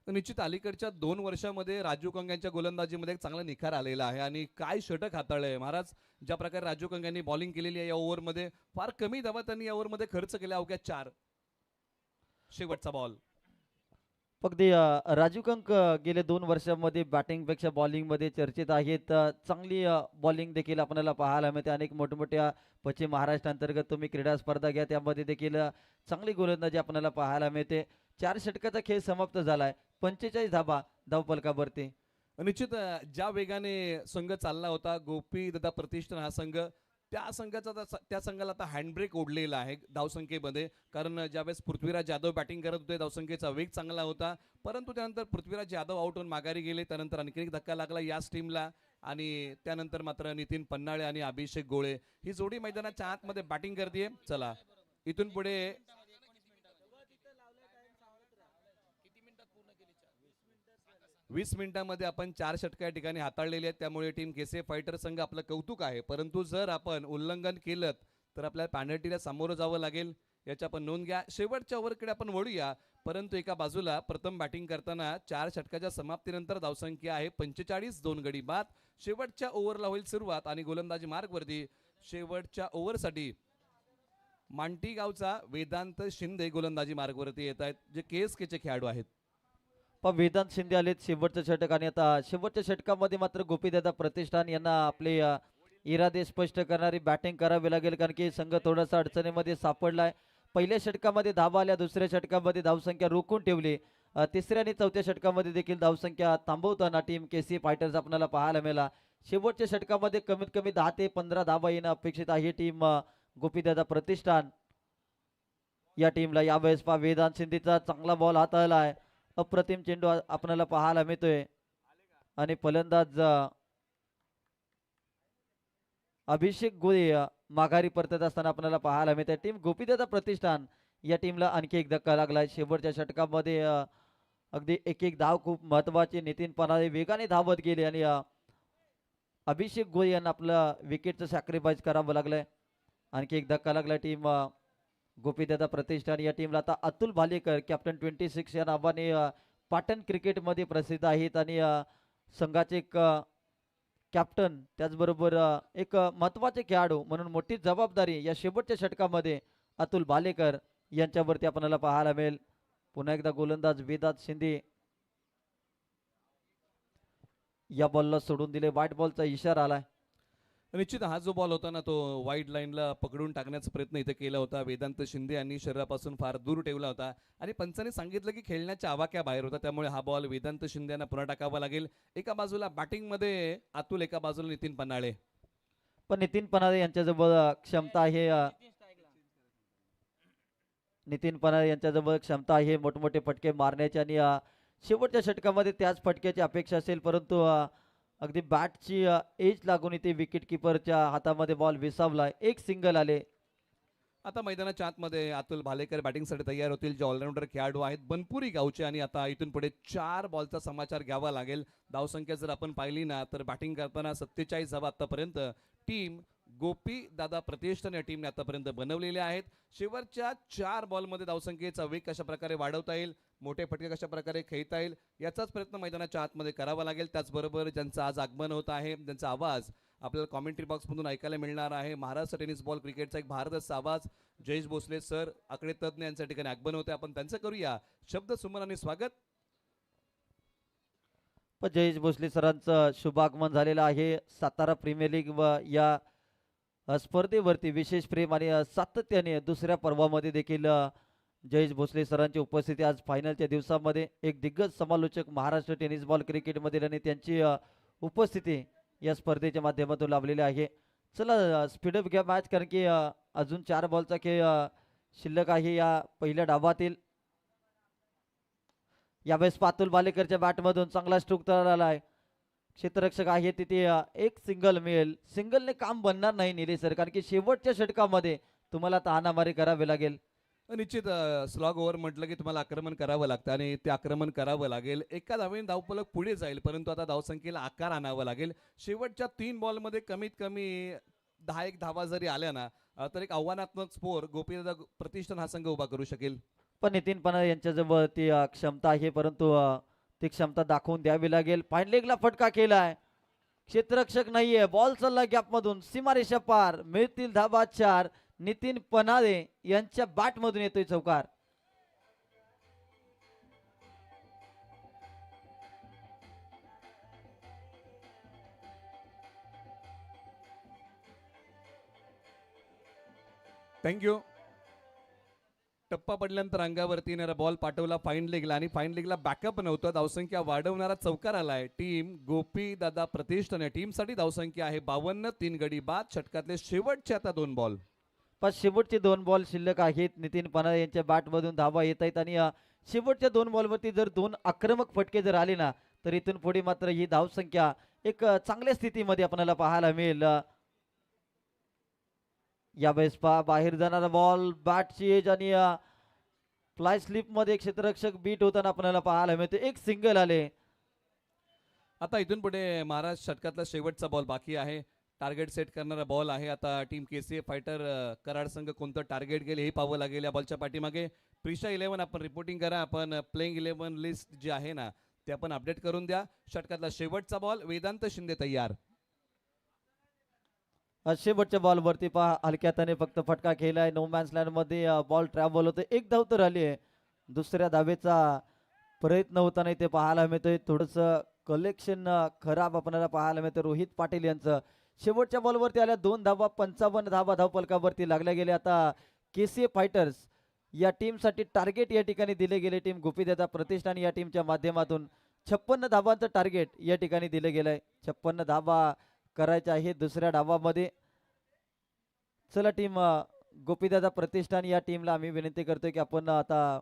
निश्चित अलीकडच्या 2 वर्षामध्ये राजू कंग यांच्या गोलंदाजीमध्ये एक चांगला निखार आलेला आहे आणि काय षटक हाताळलंय महाराज. ज्या प्रकारे राजू कंग यांनी बॉलिंग केलेली आहे या ओव्हरमध्ये, फार कमी धावा त्यांनी या ओव्हरमध्ये खर्च केल्या, अवघ्या 4. शेवटचा बॉल. अगदी राजू कंक गेले 2 वर्षांमध्ये बॅटिंगपेक्षा बॉलिंगमध्ये चर्चेत आहेत. चांगली बॉलिंग देखील आपल्याला पाहायला मिळते. अनेक मोठमोठ्या पश्चिम महाराष्ट्र अंतर्गत तुम्ही क्रीडा स्पर्धा घ्या, त्यामध्ये देखील चांगली गोलंदाजी आपल्याला पाहायला मिळते. 4 षटकाचा खेळ समाप्त झालाय. 45 धाबा धावफलकावरती. निश्चित ज्या वेगाने संघ चालला होता गोपी दादा प्रतिष्ठान हा संघ, त्या संघाला आता हँडब्रेक ओढलेला आहे धावसंख्येमध्ये. कारण ज्यावेळेस पृथ्वीराज यादव बॅटिंग करत होते धावसंख्येचा वेग चांगला होता, परंतु त्यानंतर पृथ्वीराज यादव आउट होऊन माघारी गेले. त्यानंतर आणखी एक धक्का लागला याच टीमला आणि त्यानंतर मात्र नितीन पन्हाळे आणि अभिषेक गोळे ही जोडी मैदानाच्या आतमध्ये बॅटिंग करते. चला इथून पुढे 20 मिनिटांमध्ये आपण 4 षटक या ठिकाणी हाताळलेली आहेत. त्यामुळे टीम केसीए फायटर संघ आपलं कौतुक आहे, परंतु जर आपण उल्लंघन केलं तर आपल्याला पॅनल्टीला सामोरं जावं लागेल, याची आपण नोंद घ्या. शेवटच्या ओव्हरकडे आपण वळूया, परंतु एका बाजूला प्रथम बॅटिंग करताना 4 षटकाच्या समाप्तीनंतर धावसंख्या आहे 45, 2 गडी बाद. शेवटच्या ओव्हरला होईल सुरुवात आणि गोलंदाजी मार्गवरती शेवटच्या ओव्हरसाठी मांटी गावचा वेदांत शिंदे गोलंदाजी मार्गवरती येत आहेत, जे केएसकेचे खेळाडू आहेत. पण वेदांत शिंदे आलेत शेवटचं षटक आणि आता शेवटच्या षटकामध्ये मात्र गोपीदादा प्रतिष्ठान यांना आपले इरादे स्पष्ट करणारी बॅटिंग करावी लागेल, कारण की संघ थोडासा अडचणीमध्ये सापडलाय. पहिल्या षटकामध्ये धावा आल्या, दुसऱ्या षटकामध्ये धावसंख्या रोखून ठेवली. तिसऱ्या आणि चौथ्या षटकामध्ये देखील धावसंख्या थांबवताना टीम केसी फायटर्स आपल्याला पाहायला मिळाला. शेवटच्या षटकामध्ये कमीत कमी 10 ते 15 धावा येणं अपेक्षित आहे. टीम गोपीदादा प्रतिष्ठान या टीमला यावेळेस वेदांत शिंदेचा चांगला बॉल हाताळला आहे. अप्रतिम चेंडू आपल्याला पाहायला मिळतोय आणि फलंदाज अभिषेक गोळे माघारी परतत असताना आपल्याला पाहायला मिळते. टीम गोपीदादा प्रतिष्ठान या टीमला आणखी एक धक्का लागलाय. शेवटच्या षटकामध्ये अगदी एक एक धाव खूप महत्वाची. नितीन पनारे वेगाने धावत गेले आणि अभिषेक गोळे यांना आपलं विकेटचं सॅक्रिफाईस करावं लागलंय. आणखी एक धक्का लागलाय टीम गोपीदादा प्रतिष्ठान या टीमला. आता अतुल भालेकर कॅप्टन 26 या नावाने पाटण क्रिकेटमध्ये प्रसिद्ध आहेत आणि संघाचे एक कॅप्टन, त्याचबरोबर एक महत्त्वाचे खेळाडू म्हणून मोठी जबाबदारी या शेवटच्या षटकामध्ये अतुल भालेकर यांच्यावरती आपल्याला पाहायला मिळेल. पुन्हा एकदा गोलंदाज वेदांत शिंदे या बॉलला सोडून दिले. व्हाईट बॉलचा इशारा आलाय. निश्चित हा जो बॉल होता ना, तो वाईड लाईनला पकडून टाकण्याचा प्रयत्न इथे केला होता. वेदांत शिंदे यांनी शरीरापासून फार दूर ठेवला होता आणि पंचांनी सांगितलं की खेळण्याच्या आवाक्या बाहेर होता, त्यामुळे हा बॉल वेदांत शिंदे यांना पुन्हा टाकावा लागेल. एका बाजूला बॅटिंगमध्ये अतुल, एका बाजूला नितीन पन्हाळे. पण नितीन पन्हाळे यांच्याजवळ क्षमता आहे. नितीन पन्हाळे यांच्याजवळ क्षमता आहे मोठमोठे फटके मारण्याची आणि शेवटच्या षटकामध्ये त्याच फटक्याची अपेक्षा असेल, परंतु अगदी बॅटची एज लागून इथे विकेट किपरच्या हातामध्ये बॉल विसावलाय. एक सिंगल आले. आता मैदानाच्या आतमध्ये अतुल भालेकर बॅटिंगसाठी तयार होतील, जे ऑलराऊंडर खेळाडू आहेत बनपुरी गावचे. आणि आता इथून पुढे 4 बॉलचा समाचार घ्यावा लागेल. धावसंख्या जर आपण पाहिली ना, तर बॅटिंग करताना 47 धावा आतापर्यंत टीम गोपी दादा प्रतिष्ठान या टीमने आतापर्यंत बनवलेले आहेत. शेवटच्या 4 बॉलमध्ये धावसंख्येचा वेग कशा प्रकारे वाढवता येईल, मोठे फटके कशा प्रकारे खेळता येईल, याचाच प्रयत्न मैदानाच्या आतमध्ये करावा लागेल. त्याचबरोबर ज्यांचं आज आगमन होत आहे, त्यांचा आवाज आपल्याला कॉमेंट्री बॉक्समधून ऐकायला मिळणार आहे. महाराष्ट्र टेनिस बॉल क्रिकेटचा एक भारदस्त आवाज जयेश भोसले सर, आकडे तज्ञ यांच्या ठिकाणी आगमन होते. आपण त्यांचं करूया शब्द सुमनाने स्वागत. जयेश भोसले सरांचं शुभागमन झालेलं आहे. सातारा प्रीमियर लीग व या स्पर्धेवरती विशेष प्रेम आणि सातत्याने दुसऱ्या पर्वामध्ये देखील जयेश भोसले सरांची उपस्थिती आज फायनलच्या दिवसामध्ये एक दिग्गज समालोचक महाराष्ट्र टेनिस बॉल क्रिकेटमधील आणि त्यांची उपस्थिती या स्पर्धेच्या माध्यमातून लाभलेली आहे. चला स्पीडअप घ्या मॅच, कारण की अजून 4 बॉलचा खेळ शिल्लक आहे या पहिल्या डावातील. यावेळेस पातुल बालेकरच्या बॅटमधून चांगला स्ट्रोक तयार आलाय. क्षेत्ररक्षक आहे तिथे एक सिंगल मिळेल. सिंगलने काम बनणार नाही निलेश सर, कारण की शेवटच्या षटकामध्ये तुम्हाला आता हाणामारी करावी लागेल. निश्चित स्लॉग ओव्हर म्हटलं की तुम्हाला आक्रमण करावं लागतं आणि ते आक्रमण करावं लागेल. एका धावेने धावफलक पुढे जाईल, परंतु आता धावसंख्येला आकार आणावा लागेल. शेवटच्या 3 बॉलमध्ये कमीत कमी 10-1 धावा जरी आल्या ना तर एक आव्हानात्मक स्कोर गोपीदादा प्रतिष्ठान हा संघ उभा करू शकेल. पण नितीन पन्हाळे यांच्याजवळ ती क्षमता आहे, परंतु ती क्षमता दाखवून द्यावी लागेल. फाईन लेगला फटका केलाय. क्षेत्ररक्षक नाहीये. बॉल चालला गॅपमधून सीमारेषा पार. मिळतील धाबा 4. नितीन पन्हाळे यांच्या बॅटमधून येतोय चौकार. थँक्यू. टप्पा पडल्यानंतर अंगावरती येणारा बॉल पाठवला फाईन लेगला आणि फाईन लेगला बॅकअप नव्हतं. धावसंख्या वाढवणारा चौकार आलाय. टीम गोपी दादा प्रतिष्ठान या टीमसाठी धावसंख्या आहे 52. 3 गडी बाद. षटकातले शेवटचे आता 2 बॉल. पण शेवटचे 2 बॉल शिल्लक आहेत. नितीन पन्हाळे यांच्या बॅटमधून धावा येत आहेत आणि शेवटच्या 2 बॉलवरती जर 2 आक्रमक फटके जर आले ना तर इथून पुढे मात्र ही धावसंख्या एक चांगल्या स्थितीमध्ये आपल्याला पाहायला मिळेल. यावेळेस बाहेर जाणारा बॉल बॅटची एज आणि फ्लाय स्लिप मध्ये क्षेत्ररक्षक बीट होताना आपल्याला पाहायला मिळते. एक सिंगल आले. आता इथून पुढे महाराष्ट्र षटकातला शेवटचा बॉल बाकी आहे. टार्गेट सेट करणारा बॉल आहे. आता टीम केसीए फायटर कराड संघ कोणतं टार्गेट गेले हे पाहावं लागेल. या बॉलच्या पाठीमागे प्रिशा 11 आपण रिपोर्टिंग करा. आपण प्लेइंग 11 लिस्ट जी आहे ना ते आपण अपडेट करून द्या. षटकातला शेवटचा बॉल. वेदांत शिंदे तयार. शेवटच्या बॉलवरती पहा हलक्या हाताने फक्त फटका केलाय. नो मॅन्स लँड मध्ये बॉल ट्रॅव्हल होतो. एक धाव तर आली आहे. दुसऱ्या धावेचा प्रयत्न होताना इथे पाहायला मिळतोय. थोडस कलेक्शन खराब आपल्याला पाहायला मिळतं रोहित पाटील यांचं. शेवटच्या बॉलवरती आल्या 2 धावा. 55 धावा धावफलकावरती लागल्या गेल्या. आता केसीए फायटर्स या टीमसाठी टार्गेट या ठिकाणी दिले गेले. टीम गोपीदादा प्रतिष्ठान या टीमच्या माध्यमातून 56 धावांचं टार्गेट या ठिकाणी दिले गेलंय. 56 धावा करायच्या आहे दुसऱ्या डावामध्ये. चला टीम गोपीदादा प्रतिष्ठान या टीमला आम्ही विनंती करतोय की आपण आता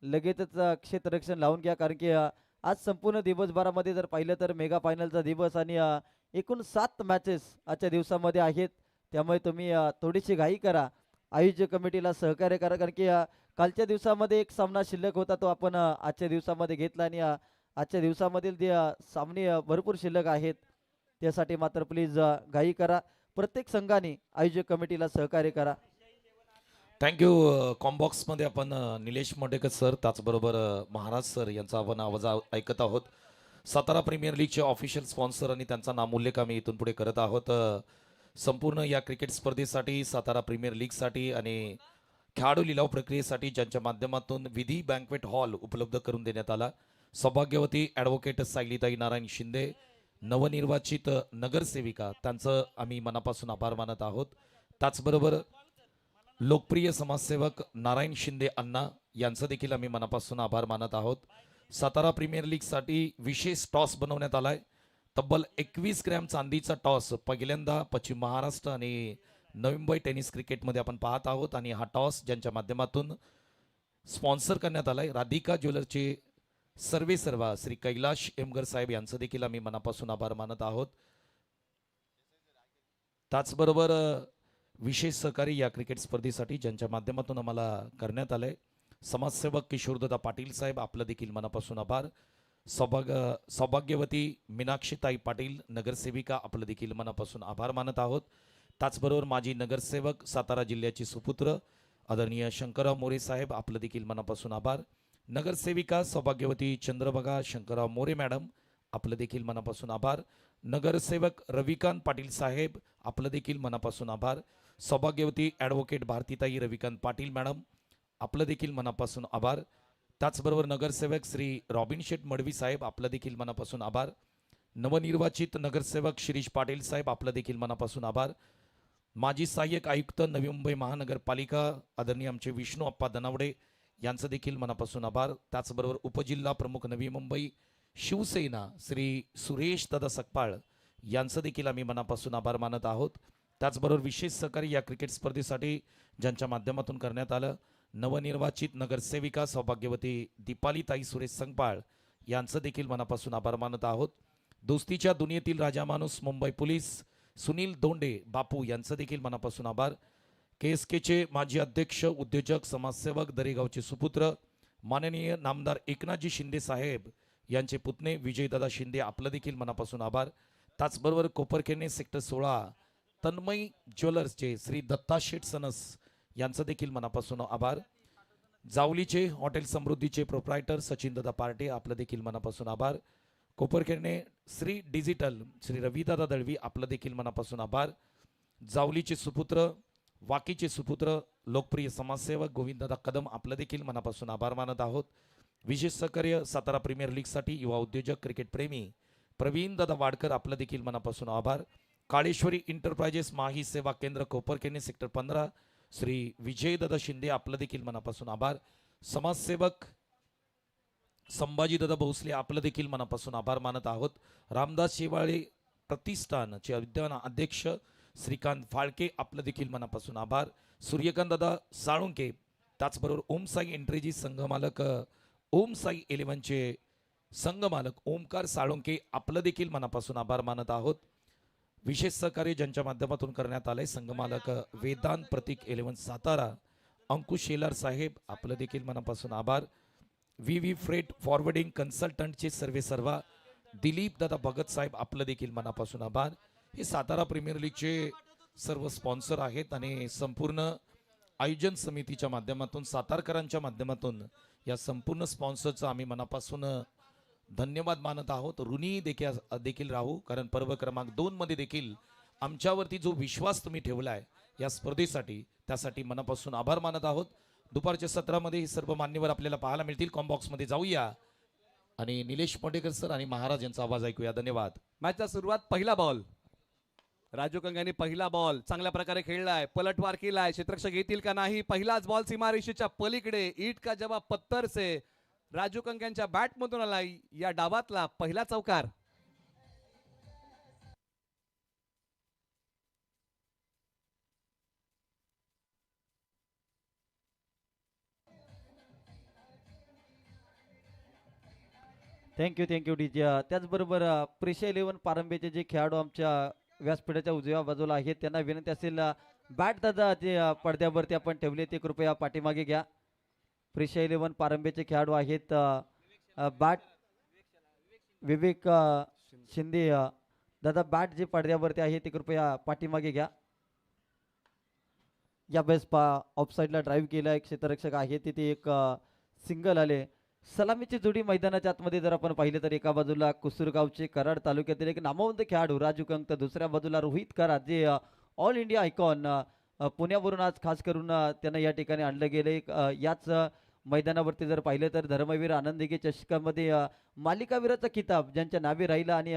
लगेचच क्षेत्ररक्षण लावून घ्या, कारण की आज संपूर्ण दिवसभरामध्ये जर पाहिलं तर मेगा फायनलचा दिवस आणि एकूण 7 मॅचेस आजच्या दिवसामध्ये आहेत. त्यामुळे तुम्ही थोडीशी घाई करा. आयोजक कमिटीला सहकार्य करा, कारण की कालच्या दिवसामध्ये एक सामना शिल्लक होता तो आपण आजच्या दिवसामध्ये घेतला आणि आजच्या दिवसामधील जे सामने भरपूर शिल्लक आहेत त्यासाठी मात्र प्लीज घाई करा. प्रत्येक संघाने आयोजक कमिटीला सहकार्य करा. थँक्यू. कॉम्बॉक्समध्ये आपण निलेश मडेकर सर त्याचबरोबर महाराज सर यांचा आपण आवाज ऐकत आहोत. सातारा प्रीमियर लीगचे ऑफिशियल स्पॉन्सर आणि त्यांचा नामोल्लेख आम्ही इथून पुढे करत आहोत. संपूर्ण या क्रिकेट स्पर्धेसाठी सातारा प्रीमियर लीगसाठी आणि खेळाडू लिलाव प्रक्रियेसाठी ज्यांच्या माध्यमातून विधी बँक्वेट हॉल उपलब्ध करून देण्यात आला. सौभाग्यवती ॲडव्होकेट सायलीताई नारायण शिंदे नवनिर्वाचित नगरसेविका त्यांचं आम्ही मनापासून आभार मानत आहोत. त्याचबरोबर लोकप्रिय समाजसेवक नारायण शिंदे अण्णा यांचं देखील आम्ही मनापासून आभार मानत आहोत. सातारा प्रीमियर लीगसाठी विशेष टॉस बनवण्यात आलाय. तब्बल 21 ग्रॅम चांदीचा टॉस पहिल्यांदा पश्चिम महाराष्ट्र आणि नवी मुंबई टेनिस क्रिकेटमध्ये आपण पाहत आहोत. आणि हा टॉस ज्यांच्या माध्यमातून स्पॉन्सर करण्यात आलाय राधिका ज्वेलरचे सर्वेसर्वा श्री कैलाश एमगर साहेब यांचं देखील आम्ही मनापासून आभार मानत आहोत. त्याचबरोबर विशेष सहकारी या क्रिकेट स्पर्धेसाठी ज्यांच्या माध्यमातून आम्हाला करण्यात आलंय समाजसेवक किशोरदादा पाटील साहेब आपलं देखील मनापासून आभार. सौभाग्यवती मीनाक्षीताई पाटील नगरसेविका आपलं देखील मनापासून आभार मानत आहोत. त्याचबरोबर माजी नगरसेवक सातारा जिल्ह्याचे सुपुत्र आदरणीय शंकरराव मोरे साहेब आपलं देखील मनापासून आभार. नगरसेविका सौभाग्यवती चंद्रभागा शंकरराव मोरे मॅडम आपलं देखील मनापासून आभार. नगरसेवक रविकांत पाटील साहेब आपलं देखील मनापासून आभार. सौभाग्यवती ॲडव्होकेट भारतीताई रविकांत पाटील मॅडम आपलं देखील मनापासून आभार. त्याचबरोबर नगरसेवक श्री रॉबिन शेठ मडवी साहेब आपलं देखील मनापासून आभार. नवनिर्वाचित नगरसेवक शिरीष पाटील साहेब आपलं देखील मनापासून आभार. माजी सहाय्यक आयुक्त नवी मुंबई महानगरपालिका आदरणीय आमचे विष्णू अप्पा दनावडे यांचं देखील मनापासून आभार. त्याचबरोबर उपजिल्हा प्रमुख नवी मुंबई शिवसेना श्री सुरेश दादा सकपाळ यांचं देखील आम्ही मनापासून आभार मानत आहोत. त्याचबरोबर विशेष सहकार्य या क्रिकेट स्पर्धेसाठी ज्यांच्या माध्यमातून करण्यात आलं नवनिर्वाचित नगरसेविका सौभाग्यवती दीपालीताई सुरेश संगपाळ यांचं देखील मनापासून आभार मानत आहोत. दोस्तीच्या दुनियेतील राजा माणूस मुंबई पोलीस सुनील दोंडे बापू यांचं देखील मनापासून आभार. KSKचे माजी अध्यक्ष उद्योजक समाजसेवक दरेगावचे सुपुत्र माननीय नामदार एकनाथजी शिंदे साहेब यांचे पुतणे विजयदादा शिंदे आपलं देखील मनापासून आभार. त्याचबरोबर कोपरखेरणे सेक्टर 16 तन्मय ज्वेलर्सचे श्री दत्ता शेठ सनस यांचं देखील मनापासून आभार. जावलीचे हॉटेल समृद्धीचे प्रोप्रायटर सचिन दादा पार्टे आपलं देखील मनापासून आभार. कोपरखेरणे श्री डिजिटल श्री रविदादा दळवी आपलं देखील मनापासून आभार. जावलीचे सुपुत्र वाकीचे सुपुत्र लोकप्रिय समाजसेवक गोविंददादा कदम आपलं देखील मनापासून आभार मानत आहोत. विशेष सहकार्य सातारा प्रीमियर लीगसाठी युवा उद्योजक क्रिकेट प्रेमी प्रवीण दादा वाडकर आपलं देखील मनापासून आभार. काळेश्वरी इंटरप्राइजेस माही सेवा केंद्र कोपरखेरणे सेक्टर 15 श्री विजयदादा शिंदे आपलं देखील मनापासून आभार. समाजसेवक संभाजीदादा भोसले आपलं देखील मनापासून आभार मानत आहोत. रामदास शेवाळे प्रतिष्ठानचे विद्यमान अध्यक्ष श्रीकांत फाळके आपलं देखील मनापासून आभार. सूर्यकांत दादा साळुंके त्याचबरोबर ओम साई एंट्रीजी संघमालक ओम साई 11चे संघमालक ओमकार साळुंके आपलं देखील मनापासून आभार मानत आहोत. विशेष सहकार्य ज्यांच्या माध्यमातून करण्यात आलंय संघमालक वेदांत प्रतीक 11 सातारा अंकुश शेलार साहेब आपलं देखील मनापासून आभार. VV फ्रेट फॉरवर्डिंग कन्सल्टंटचे सर्वेसर्वा दिलीप दादा भगत साहेब आपलं देखील मनापासून आभार. हे सातारा प्रीमियर लीगचे सर्व स्पॉन्सर आहेत आणि संपूर्ण आयोजन समितीच्या माध्यमातून सातारकरांच्या माध्यमातून या संपूर्ण स्पॉन्सरचा आम्ही मनापासून धन्यवाद मानत आहोत. ऋणी देखील राहू कारण पर्व क्रमांक 2 मध्ये देखील आमच्यावरती जो विश्वास तुम्ही ठेवलाय या स्पर्धेसाठी त्यासाठी मनापासून आभार मानत आहोत. दुपारच्या सत्रामध्ये हे सर्व मान्यवर आपल्याला पाहायला मिळतील. कॉम्बॉक्स मध्ये जाऊया आणि निलेश पोटेकर सर आणि महाराज यांचा आवाज ऐकूया. धन्यवाद. मॅचचा सुरुवात पहिला बॉल राजू कंगाने पहिला बॉल चांगल्या प्रकारे खेळलाय पलटवार केलाय क्षेत्ररक्षक येतील का नाही. पहिलाच बॉल सीमारेषेच्या पलीकडे ईट का जवाब पत्थर से राजू कंगांच्या बॅट मधून आलाय या डावातला पहिला चौकार. Thank you DJ. त्याचबरोबर प्रेशा 11 पारंब्याचे जे खेळाडू आमच्या व्यासपीठाच्या उजव्या बाजूला आहेत त्यांना विनंती असेल बॅट दादा जे पडद्यावरती आपण ठेवले ते कृपया पाठीमागे घ्या. प्रेशा 11 पारंब्याचे खेळाडू आहेत बॅट विवेक शिंदे दादा बॅट जे पडद्यावरती आहे ते कृपया पाठीमागे घ्या. या बेस ऑफसाईडला ड्राईव्ह केला एक क्षेत्ररक्षक आहे तिथे एक सिंगल आले. सलामीची जोडी मैदानाच्या आतमध्ये जर आपण पाहिलं तर एका बाजूला कुसूरगावचे कराड तालुक्यातील एक नामवंत खेळाडू राजू कंक तर दुसऱ्या बाजूला रोहित कराड जे ऑल इंडिया आयकॉन पुण्यावरून आज खास करून त्यांना या ठिकाणी आणलं गेले. याच मैदानावरती जर पाहिलं तर धर्मवीर आनंदिगे चषकामध्ये मालिकावीराचा किताब ज्यांच्या नावे राहिला आणि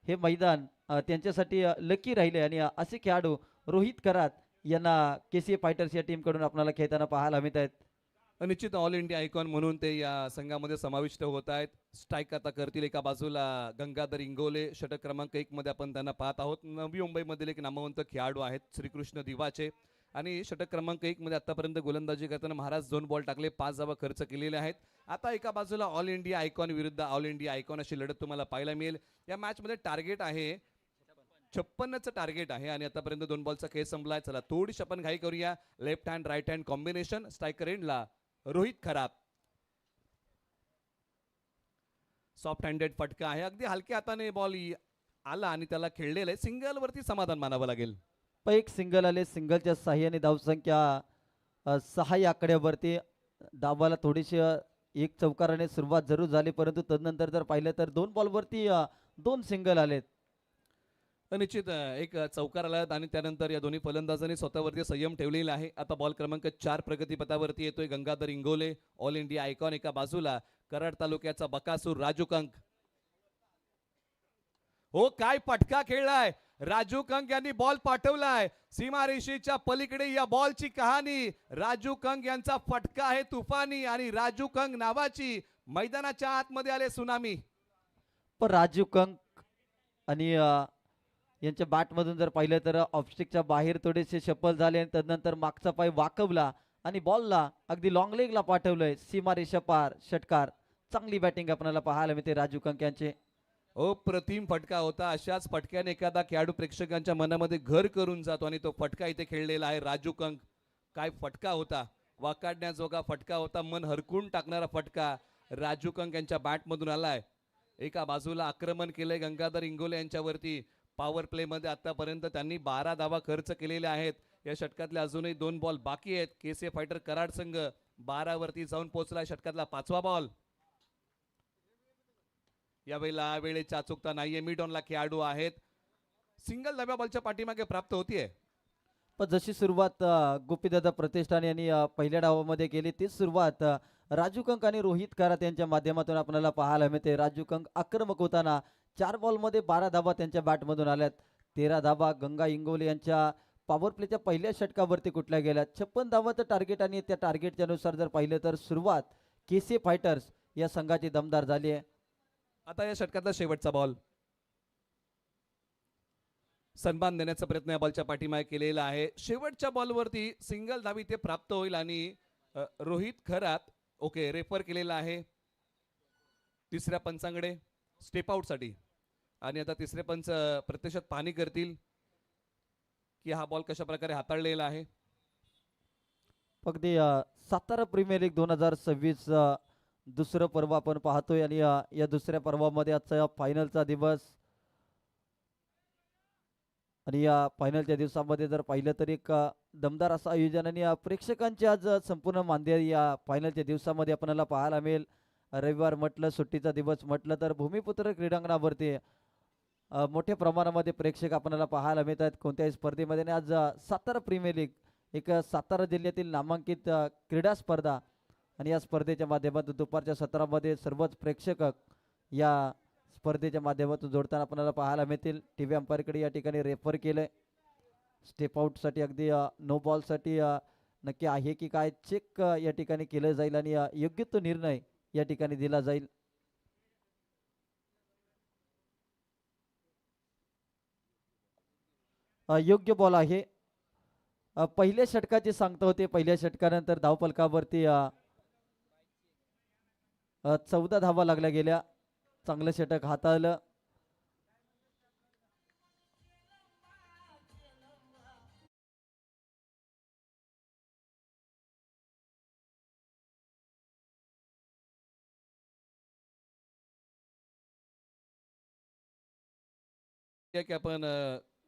हे मैदान त्यांच्यासाठी लकी राहिले आणि असे खेळाडू रोहित कराड यांना KCA फायटर्स या टीमकडून आपल्याला खेळताना पाहायला मिळत आहेत. निश्चित ऑल इंडिया आयकॉन म्हणून ते या संघामध्ये समाविष्ट होत आहेत. स्ट्राईक आता करतील एका बाजूला गंगाधर इंगोले षटक क्रमांक 1 मध्ये आपण त्यांना पाहत आहोत. नवी मुंबईमधील एक नामवंत खेळाडू आहेत श्रीकृष्ण दिवाचे आणि षटक क्रमांक 1 मध्ये आतापर्यंत गोलंदाजी करताना महाराज 2 बॉल टाकले 5 धावा खर्च केलेले आहेत. आता एका बाजूला ऑल इंडिया आयकॉन विरुद्ध ऑल इंडिया आयकॉन अशी लढत तुम्हाला पाहायला मिळेल. या मॅच मध्ये टार्गेट आहे 56चं टार्गेट आहे आणि आतापर्यंत 2 बॉलचा खेळ संपलाय. चला थोडीशी आपण घाई करूया. Left hand right hand combination striker एंडला रोहित खराब सॉफ्ट हँडेड फटका आहे अगदी हलक्या हाताने बॉल आला आणि त्याला खेळलेलं आहे. सिंगल वरती समाधान मानावं लागेल. एक सिंगल आले. सिंगलच्या साह्याने धावसंख्या 6 या आकड्यावरती डावाला थोडीशी एक चौकाराने सुरुवात जरूर झाली परंतु तदनंतर जर पाहिलं तर 2 बॉलवरती 2 सिंगल आलेत. निश्चित एक चौकार आला आणि त्यानंतर या दोन्ही फलंदाजांनी स्वतःवरती संयम ठेवलेला आहे. आता बॉल क्रमांक 4 प्रगतीपथावरती येतोय Gangadhar Ingole all India icon एका बाजूला कराड तालुक्याचा बकासूर राजू कंक. हो काय पटका खेळलाय राजू कंक यांनी बॉल पाठवलाय सीमारेषेच्या पलीकडे. या बॉलची कहाणी राजू कंक यांचा फटका आहे तुफानी आणि राजू कंक नावाची मैदानाच्या आतमध्ये आले सुनामी. पण राजू कंक आणि यांच्या बॅटमधून जर पाहिलं तर ऑफस्टिकच्या बाहेर थोडेसे शफल झाले आणि तदनंतर मागचा पाय वाकवला आणि बॉलला अगदी लॉंग लेगला पाठवलंय सीमारेषा पार षटकार. चांगली बॅटिंग आपल्याला पाहायला मिळते राजू कंक यांचे. अप्रतिम फटका होता. अशाच फटक्याने एखादा खेळाडू प्रेक्षकांच्या मनामध्ये घर करून जातो आणि तो फटका इथे खेळलेला आहे. राजू कंक, काय फटका होता, वाकाडण्याजोगा फटका होता, मन हरकून टाकणारा फटका राजू कंक यांच्या बॅटमधून आलाय. एका बाजूला आक्रमण केलंय गंगाधर इंगोले यांच्यावरती. पॉवर प्ले मध्ये आतापर्यंत त्यांनी 12 धावा खर्च केलेले आहेत. या षटकातले अजूनही 2 बॉल बाकी आहेत. केसे फायटर कराड संघ 12 वरती जाऊन पोहोचलाय. षटकातला 5वा बॉल. यावेळेला वेळेची अचूकता नाहीये. मिड ऑनला खेळाडू आहेत. सिंगल नव्या बॉलच्या पाठीमागे प्राप्त होतीये. पण जशी सुरुवात गोपीदादा प्रतिष्ठान यांनी पहिल्या डावामध्ये केली तीच सुरुवात राजू कंक आणि रोहित करात यांच्या माध्यमातून आपल्याला पाहायला मिळते. राजू कंक आक्रमक होताना 4 बॉलमध्ये 12 धावा त्यांच्या बॅटमधून आल्यात. 13 धावा गंगा इंगोले यांच्या पॉवर प्लेच्या पहिल्या षटकावरती कुठल्या गेल्या. 56 धावाचं टार्गेट आणि त्या टार्गेटच्या नुसार जर पाहिलं तर सुरुवात केसी फायटर्स या संघाची दमदार झाली आहे. आता या षटकातला शेवटचा बॉल. सन्मान देण्याचा प्रयत्न या बॉलच्या पाठीमागे केलेला आहे. शेवटच्या बॉलवरती सिंगल धावी ते प्राप्त होईल आणि रोहित खरात ओके रेफर केलेला आहे तिसऱ्या पंचांकडे स्टेप आउट साठी. आणि आता तिसरे पंच प्रत्यक्षात पाहणी करतील की हा बॉल कशा प्रकारे हाताळलेला आहे. अगदी सातारा प्रीमियर लीग 2026 दुसरं पर्व आपण पाहतोय आणि या दुसऱ्या पर्वामध्ये आजचा फायनलचा दिवस आणि या फायनलच्या दिवसामध्ये जर पाहिलं तर एक दमदार असं आयोजन आणि प्रेक्षकांची आज संपूर्ण मांदियाळ या फायनलच्या दिवसामध्ये आपल्याला पाहायला मिळेल. रविवार म्हटलं, सुट्टीचा दिवस म्हटलं तर भूमिपुत्र क्रीडांगणावरती मोठ्या प्रमाणामध्ये प्रेक्षक आपल्याला पाहायला मिळतात कोणत्याही स्पर्धेमध्ये. आणि आज सातारा प्रीमियर लीग एक सातारा जिल्ह्यातील नामांकित क्रीडा स्पर्धा आणि या स्पर्धेच्या माध्यमातून दुपारच्या सत्रामध्ये सर्वच प्रेक्षक या स्पर्धेच्या माध्यमातून जोडताना आपल्याला पाहायला मिळतील. टी व्ही अंपायरकडे या ठिकाणी रेफर केलंय स्टेप आउटसाठी. अगदी नो बॉलसाठी नक्की आहे की काय चेक या ठिकाणी केलं जाईल आणि योग्य तो निर्णय या ठिकाणी दिला जाईल. योग्य बॉल आहे. पहिल्या षटकाची सांगता होते. पहिल्या षटकानंतर धावफलकावरती 14 धावा लागल्या गेल्या. चांगलं षटक हाताळलं. की आपण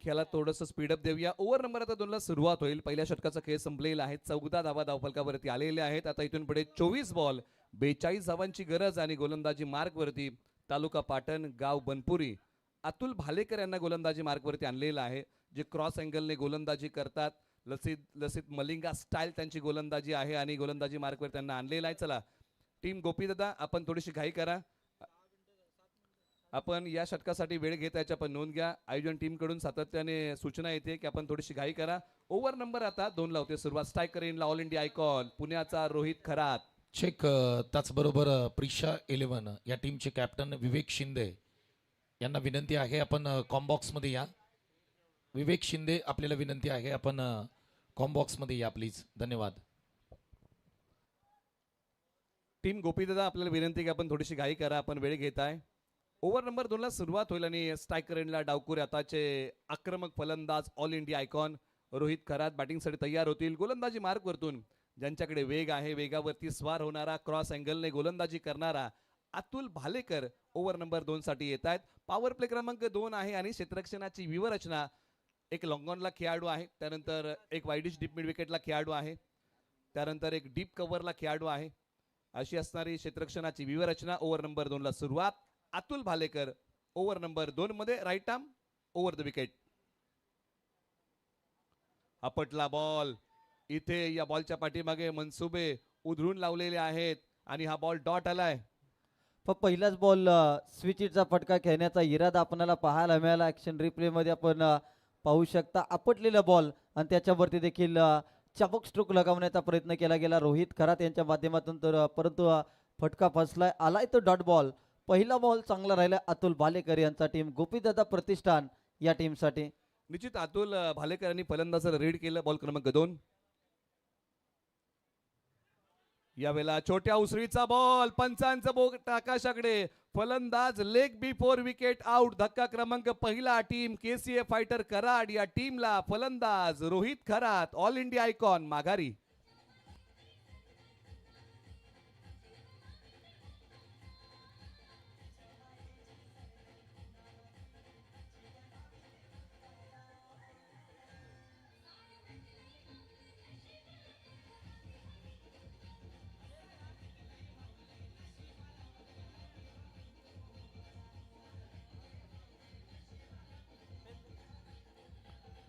खेळाला थोडंसं स्पीडअप देऊया. ओव्हर नंबर आता 2 ला सुरुवात होईल. पहिल्या षटकाचा खेळ संपलेला आहे. 14 धावा धावफलकावरती आलेल्या आहेत. आता इथून पुढे 24 बॉल 42 धावांची गरज आणि गोलंदाजी मार्कवरती तालुका पाटण गाव बनपुरी अतुल भालेकर यांना गोलंदाजी मार्कवरती आणलेला आहे. जे क्रॉस अँगलने गोलंदाजी करतात. लसित मलिंगा स्टाईल त्यांची गोलंदाजी आहे आणि गोलंदाजी मार्कवर त्यांना आणलेला आहे. चला टीम गोपीदादा आपण थोडीशी घाई करा. आपण या षटकासाठी वेळ घेत याची आपण नोंद घ्या. आयोजन टीम कडून सातत्याने सूचना येते की आपण थोडीशी घाई करा. ओव्हर नंबर आता 2 ला होते सुरुवात. स्ट्रायकर इनला ऑल इंडिया आयकॉन पुण्याचा रोहित खरात. चेक त्याचबरोबर प्रिशा 11 या टीमचे कॅप्टन विवेक शिंदे यांना विनंती आहे आपण कॉम्बॉक्स मध्ये या. विवेक शिंदे आपल्याला विनंती आहे आपण कॉम्बॉक्स मध्ये या प्लीज. धन्यवाद. टीम गोपीदादा आपल्याला विनंती की आपण थोडीशी घाई करा. आपण वेळ घेत आहे. ओव्हर नंबर 2 ला सुरुवात होईल आणि स्ट्रायकर इनला डावकुरे आताचे आक्रमक फलंदाज all India icon Rohit Kharat बॅटिंगसाठी तयार होतील. गोलंदाजी मार्कवरतून ज्यांच्याकडे वेग आहे, वेगावरती स्वार होणारा, क्रॉस अँगलने गोलंदाजी करणारा अतुल भालेकर ओव्हर नंबर 2 साठी येत आहेत. पॉवर प्ले क्रमांक 2 आहे आणि क्षेत्ररक्षणाची व्यूहरचना एक लॉंगॉनला खेळाडू आहे. त्यानंतर एक वाईडिश डीप मिड विकेटला खेळाडू आहे. त्यानंतर एक डीप कव्हरला खेळाडू आहे. अशी असणारी क्षेत्ररक्षणाची व्यूहरचना. ओव्हर नंबर 2 ला सुरुवात. अतुल भालेकर ओव्हर नंबर 2 मध्ये right arm over the wicket. आपटला बॉल. इथे या बॉलच्या पाठीमागे मनसुबे उधळून लावलेले आहेत आणि हा बॉल डॉट आलाय. पण पहिलाच बॉल स्विचिटचा फटका खेळण्याचा इरादा आपल्याला पाहायला मिळाला. ॲक्शन रिप्लेमध्ये आपण पाहू शकता आपटलेला बॉल आणि त्याच्यावरती देखील चमक स्ट्रोक लगावण्याचा प्रयत्न केला गेला रोहित खरात यांच्या माध्यमातून तर परंतु फटका फसलाय. आलाय तो डॉट बॉल. पहिला बॉल चांगला राहिला अतुल भालेकर यांचा टीम गोपीदादा प्रतिष्ठान या टीमसाठी. निश्चित अतुल भालेकर यांनी फलंदाजाला रीड केलं बॉल क्रमांक 2. यावेळेला छोट्या उसळीचा बॉल पंचांचं बोट आकाशाकडे. फलंदाज लेग बिफोर विकेट आउट. धक्का क्रमांक पहिला. टीम केसीए फायटर कराड या टीमला फलंदाज Rohit Kharat all India icon माघारी.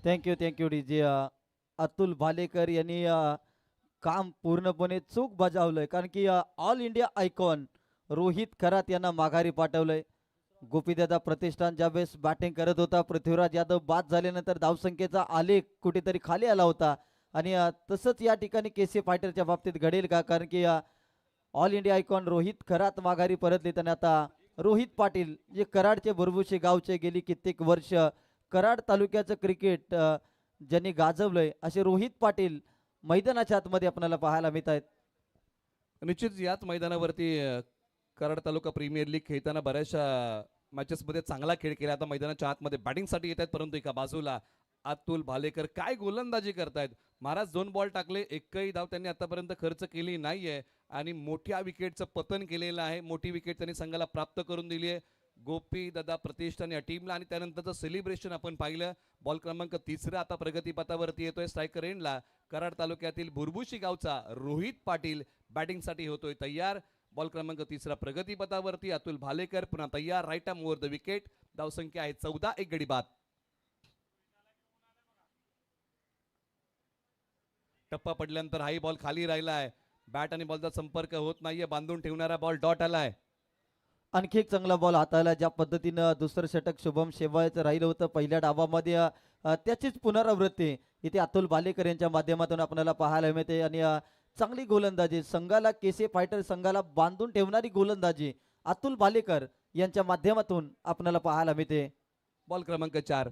Thank you DJ. अतुल भालेकर यांनी काम पूर्णपणे चूक बजावलंय कारण की all India icon Rohit Kharat यांना माघारी पाठवलंय. गोपीदादा प्रतिष्ठान ज्यावेळेस बॅटिंग करत होता पृथ्वीराज यादव बाद झाल्यानंतर धावसंख्येचा आलेख कुठेतरी खाली आला होता आणि तसंच या ठिकाणी केसी फायटरच्या बाबतीत घडेल का कारण की all India icon Rohit Kharat माघारी परतले. आणि आता रोहित पाटील जे कराडचे बुरबुशी गावचे गेली कित्येक वर्ष कराड तालुक्याचं क्रिकेट ज्यांनी गाजवलंय असे रोहित पाटील मैदानाच्या आतमध्ये आपल्याला पाहायला मिळत आहेत. निश्चित याच मैदानावरती कराड तालुका प्रीमियर लीग खेळताना बऱ्याचशा मॅचेसमध्ये चांगला खेळ केला. आता मैदानाच्या आतमध्ये बॅटिंगसाठी येत आहेत परंतु एका बाजूला अतुल भालेकर काय गोलंदाजी करतायत. महाराज 2 बॉल टाकले, एकही धाव त्यांनी आतापर्यंत खर्च केली नाहीये आणि मोठ्या विकेटचं पतन केलेलं आहे. मोठी विकेट त्यांनी संघाला प्राप्त करून दिली आहे गोपी दादा प्रतिष्ठान या टीमला. आणि त्यानंतरचं सेलिब्रेशन आपण पाहिलं. बॉल क्रमांक 3 आता प्रगतीपथावरती येतोय. स्ट्रायकर एंडला कराड तालुक्यातील बुरबुशी गावचा रोहित पाटील बॅटिंगसाठी होतोय तयार. बॉल क्रमांक 3 प्रगतीपथावरती अतुल भालेकर पुन्हा तयार. Right arm over the wicket. धावसंख्या आहे 14. एक गडी बाद. टप्पा पडल्यानंतर हाही बॉल खाली राहिलाय. बॅट आणि बॉलचा संपर्क होत नाहीये. बांधून ठेवणारा बॉल डॉट आलाय. आणखी एक चांगला बॉल हाताळला. ज्या पद्धतीनं दुसरं षटक शुभम शेवाळचं राहिलं होतं पहिल्या डावामध्ये त्याचीच पुनरावृत्ती इथे अतुल भालेकर यांच्या माध्यमातून आपल्याला पाहायला मिळते. आणि चांगली गोलंदाजी संघाला केसी फायटर संघाला बांधून ठेवणारी गोलंदाजी अतुल भालेकर यांच्या माध्यमातून आपल्याला पाहायला मिळते. बॉल क्रमांक 4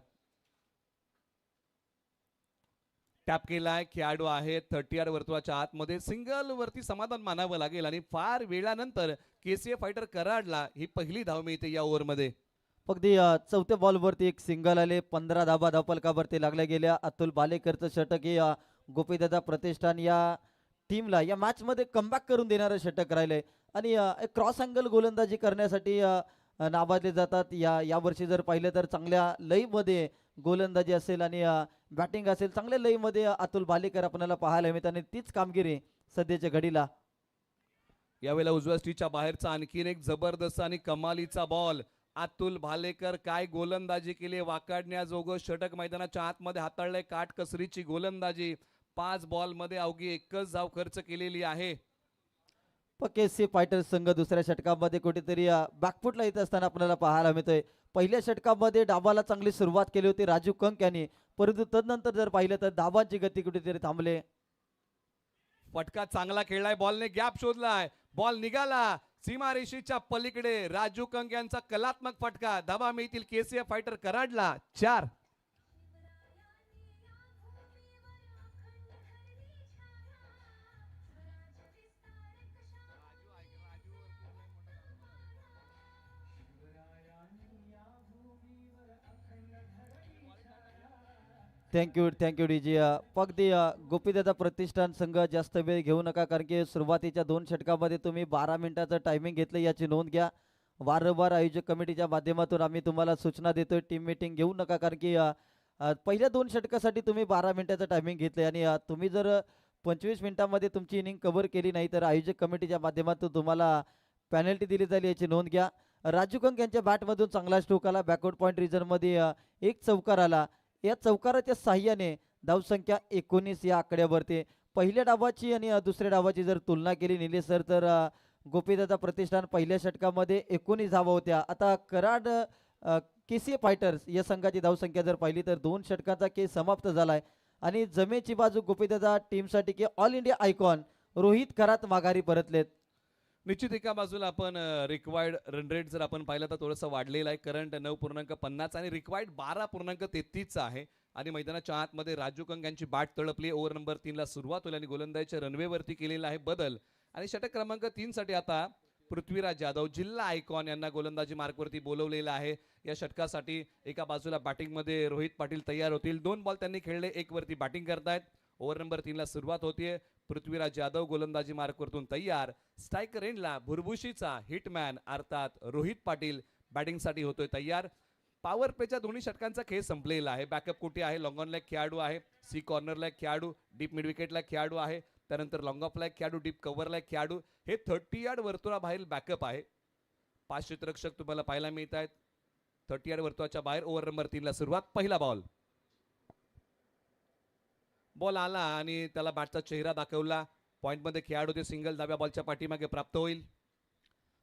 टॅप केलाय. खेळाडू आहे 30 वर्तुळाच्या आतमध्ये. सिंगल वरती समाधान मानावं लागेल आणि फार वेळानंतर केसीए फायटर कराडला ही पहिली धाव मिळते या ओव्हरमध्ये. फक्त चौथ्या बॉलवरती एक सिंगल आले. 15 धाबा धावफलकावरती लागल्या गेल्या. अतुल भालेकरचं षटक हे गोपीदादा प्रतिष्ठान या टीमला या मॅच मध्ये कमबॅक करून देणारं षटक राहिलंय. आणि क्रॉस अँगल गोलंदाजी करण्यासाठी नावाजले जातात. या वर्षी जर पाहिलं तर चांगल्या लईमध्ये गोलंदाजी असेल आणि बॅटिंग असेल चांगल्या लईमध्ये अतुल भालेकर आपल्याला पाहायला मिळतात आणि तीच कामगिरी सध्याच्या घडीला. यावेळेला उजव्या स्टीच्या बाहेरचा आणखीन एक जबरदस्त आणि कमालीचा बॉल. अतुल भालेकर काय गोलंदाजी केली. वाकाडण्याजोगं षटक मैदानाच्या आतमध्ये हाताळलंय. काटकसरीची गोलंदाजी. 5 बॉल मध्ये अवघी 1च धाव खर्च केलेली आहे. केसी फायटर संघ दुसऱ्या षटकामध्ये कुठेतरी बॅकफुटला येत असताना आपल्याला पाहायला मिळतोय. पहिल्या षटकामध्ये डावाला चांगली सुरुवात केली होती राजू कंक यांनी परंतु तदनंतर जर पाहिलं तर धावांची गती कुठेतरी थांबले. फटका चांगला खेळलाय. बॉलने गॅप शोधलाय. बॉल निघाला सीमारेषेच्या पलीकडे. राजू कंक यांचा कलात्मक फटका. धावा मिळतील केसीए फायटर कराडला 4. Thank you DJ. फक्त गोपीदादा प्रतिष्ठान संघ जास्त वेळ घेऊ नका कारण की सुरुवातीच्या 2 षटकामध्ये तुम्ही 12 मिनिटाचं टायमिंग घेतलं याची नोंद घ्या. वारंवार आयोजक कमिटीच्या माध्यमातून आम्ही तुम्हाला सूचना देतोय टीम मीटिंग घेऊ नका कारण की पहिल्या 2 षटकासाठी तुम्ही 12 मिनिटाचं टायमिंग घेतलंय आणि तुम्ही जर 25 मिनिटांमध्ये तुमची इनिंग कव्हर केली नाही तर आयोजक कमिटीच्या माध्यमातून तुम्हाला पेनल्टी दिली जाईल याची नोंद घ्या. राजू कंक यांच्या बॅटमधून चांगला स्ट्रोक आला. बॅकवर्ड पॉईंट रिझनमध्ये एक चौकार आला. या चौकाराच्या साह्याने धावसंख्या 19 या आकड्यावरती. पहिल्या डावाची आणि दुसऱ्या डावाची जर तुलना केली निलेश सर तर गोपीदादा प्रतिष्ठान पहिल्या षटकामध्ये 19 धावा होत्या. आता कराड केसी फायटर्स या संघाची धावसंख्या जर पाहिली तर 2 षटकांचा खेळ समाप्त झालाय आणि जमेची बाजू गोपीदादा टीमसाठी की ऑल इंडिया आयकॉन रोहित करात माघारी परतलेत. निश्चित एका बाजूला आपण रिक्वायर्ड रन रेट जर आपण पाहिलं तर थोडंसं वाढलेलं आहे. करंट 9.50 आणि रिक्वायर्ड 12.33 आहे. आणि मैदानाच्या आतमध्ये राजू कंग यांची बॅट तळपली. ओव्हर नंबर 3 ला सुरुवात होईल आणि गोलंदाजीच्या रनवेवरती केलेला आहे बदल. आणि षटक क्रमांक 3 साठी आता पृथ्वीराज यादव जिल्हा आयकॉन यांना गोलंदाजी मार्कवरती बोलवलेलं आहे. या षटकासाठी एका बाजूला बॅटिंगमध्ये रोहित पाटील तयार होतील. 2 बॉल त्यांनी खेळले, 1 वरती बॅटिंग करतायत. ओव्हर नंबर 3 ला सुरुवात होतीये. पृथ्वीराज यादव गोलंदाजी मार्कवरतून तयार. स्ट्रायकर एंडला भुरभुशीचा हिटमॅन अर्थात रोहित पाटील बॅटिंगसाठी होतोय तयार. पॉवर प्लेच्या दोन्ही षटकांचा खेळ संपलेला आहे. बॅकअप कुठे आहे, लॉंग ऑनला एक खेळाडू आहे, सी कॉर्नरला एक खेळाडू, डीप मिड विकेटला एक खेळाडू आहे, त्यानंतर लॉंग ऑफला एक खेळाडू, डीप कव्हरला एक खेळाडू. हे 30 यार्ड वर्तुळाबाहेर बॅकअप आहे. 5 क्षेत्ररक्षक तुम्हाला पाहायला मिळत आहेत 30 यार्ड वर्तुळाच्या बाहेर. ओव्हर नंबर 3 ला सुरुवात. पहिला बॉल आला आणि त्याला बॅटचा चेहरा दाखवला. पॉइंटमध्ये खेळाडू ते सिंगल डाव्या बॉलच्या पाठीमागे प्राप्त होईल.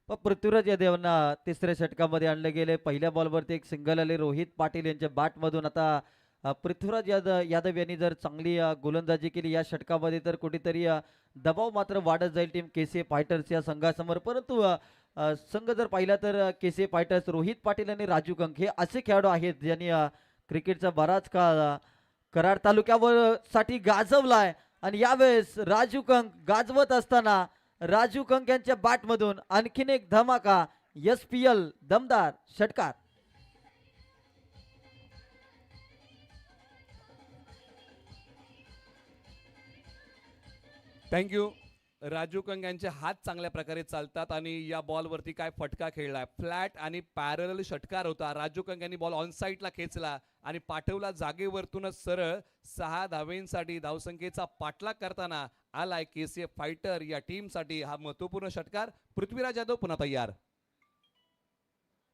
पण पृथ्वीराज यादवना तिसऱ्या षटकामध्ये आणले गेले. पहिल्या बॉलवरती एक सिंगल आले रोहित पाटील यांच्या बॅटमधून. आता पृथ्वीराज यादव यांनी जर चांगली गोलंदाजी केली या षटकामध्ये तर कुठेतरी दबाव मात्र वाढत जाईल टीम केसी फायटर्स या संघासमोर. परंतु संघ जर पाहिला तर केसी फायटर्स रोहित पाटील आणि राजू कंक हे असे खेळाडू आहेत ज्यांनी क्रिकेटचा बराच काळ कराड तालुक्यावर साठी गाजवलाय. आणि यावेळेस राजू कंक गाजवत असताना राजू कंक यांच्या बॅटमधून आणखीन एक धमाका SPL दमदार षटकार. थँक्यू. राजू कंग यांचे हात चांगल्या प्रकारे चालतात आणि या बॉलवरती काय फटका खेळलाय. फ्लॅट आणि पॅरल षटकार होता. राजू कंग यांनी बॉल ऑन साईडला खेचला आणि पाठवला जागेवरतूनच सरळ. 6 धावेंसाठी धावसंख्येचा पाठलाग करताना आलाय KCF फायटर या टीमसाठी हा महत्वपूर्ण षटकार. पृथ्वीराज यादव पुन्हा तयार.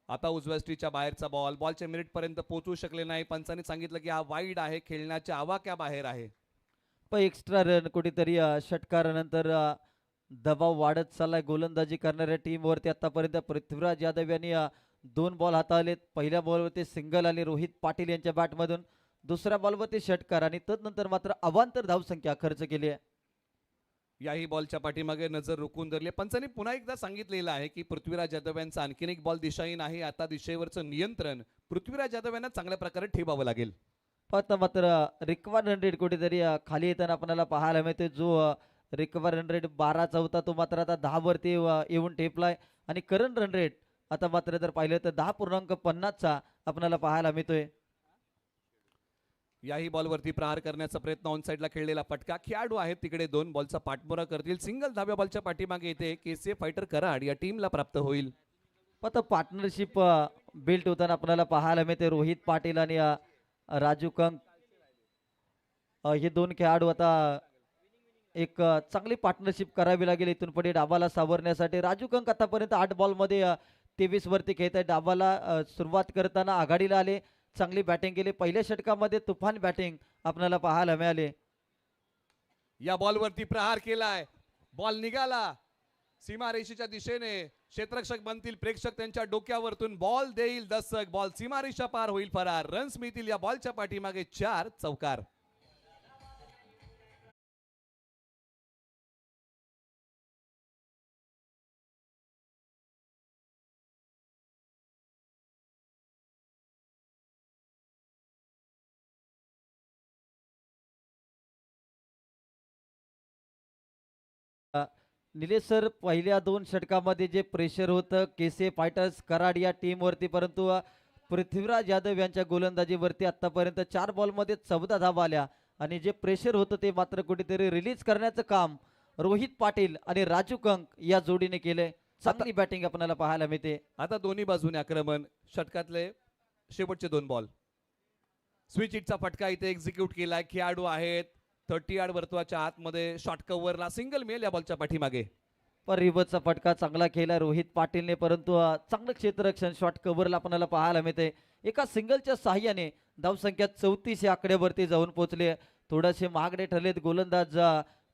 आता उजव्या स्ट्रीच्या बाहेरचा बॉल बॉलच्या मिनिट पर्यंत पोहोचू शकले नाही. पंचांनी सांगितलं की हा वाईड आहे, खेळण्याच्या आवाक्याबाहेर आहे. पण एक्स्ट्रा रन कुठेतरी षटकारानंतर दबाव वाढत चाललाय गोलंदाजी करणाऱ्या टीमवरती. आतापर्यंत पृथ्वीराज यादव यांनी 2 बॉल हाताळलेत. पहिल्या बॉलवरती सिंगल आले रोहित पाटील यांच्या बॅटमधून. दुसऱ्या बॉलवरती षटकार आणि तदनंतर मात्र अवांतर धावसंख्या खर्च केली आहे. याही बॉलच्या पाठीमागे नजर रोखून धरली. पंचांनी पुन्हा एकदा सांगितलेलं आहे की पृथ्वीराज यादव यांचा आणखीन एक बॉल दिशाहीन आहे. आता दिशेवरचं नियंत्रण पृथ्वीराज यादव यांना चांगल्या प्रकारे ठेवावं लागेल. आता मात्र रिक्वायर्ड रन रेट कुठेतरी खाली येताना आपल्याला पाहायला मिळते. जो रिक्वायर्ड रन रेट 12चा होता तो मात्र आता 10 वरती येऊन ठेपलाय. आणि करंट रन रेट आता मात्र जर पाहिलं तर 10.50चा आपल्याला पाहायला मिळतोय. याही बॉलवरती प्रहार करण्याचा प्रयत्न ऑन साईडला खेळलेला फटका. खेळाडू आहेत तिकडे 2 बॉलचा पाठमोरा करतील. सिंगल धाव्या बॉलच्या पाठीमागे येते KCF फायटर कराड या टीमला प्राप्त होईल. आता पार्टनरशिप बिल्ट होताना आपल्याला पाहायला मिळते. रोहित पाटील आणि राजू कंक हे 2 खेळाडू आता एक चांगली पार्टनरशिप करावी लागेल इथून पुढे डाबाला सावरण्यासाठी. राजू कंक आतापर्यंत 8 बॉलमध्ये 23 वरती खेळत आहे. डाबाला सुरुवात करताना आघाडीला आले, चांगली बॅटिंग केली. पहिल्या षटकामध्ये तुफान बॅटिंग आपल्याला पाहायला मिळाले. या बॉलवरती प्रहार केलाय. बॉल निघाला सीमारेषेच्या दिशेने. क्षेत्ररक्षक बनतील प्रेक्षक त्यांच्या डोक्यावरतून. बॉल देईल दशक. बॉल सीमारेषा पार होईल फरार. रन्स मिळतील या बॉलच्या पाठीमागे 4 चौकार. निलेश सर, पहिल्या 2 षटकामध्ये जे प्रेशर होतं KCF फायटर्स कराड या टीमवरती, परंतु पृथ्वीराज यादव यांच्या गोलंदाजीवरती आतापर्यंत 4 बॉलमध्ये 14 धावा आल्या. आणि जे प्रेशर होतं ते मात्र कुठेतरी रिलीज करण्याचं काम रोहित पाटील आणि राजू कंक या जोडीने केले. चांगली बॅटिंग आपल्याला पाहायला मिळते. आता दोन्ही बाजूने आक्रमण. षटकातले शेवटचे 2 बॉल. स्विच हिटचा फटका इथे एक्झिक्यूट केलाय. खेळाडू आहेत 30 यार्ड वर्तुळाच्या आतमध्ये. शॉर्ट कव्हरला सिंगल मिळेल या बॉलच्या पाठीमागे. पण रिव्हर्सचा फटका चांगला केला रोहित पाटीलने, परंतु चांगलं क्षेत्ररक्षण शॉर्ट कव्हरला आपल्याला पाहायला मिळते. एका सिंगलच्या साह्याने धावसंख्या 34 या आकड्यावरती जाऊन पोहोचले. थोडेसे महागडे ठरलेत गोलंदाज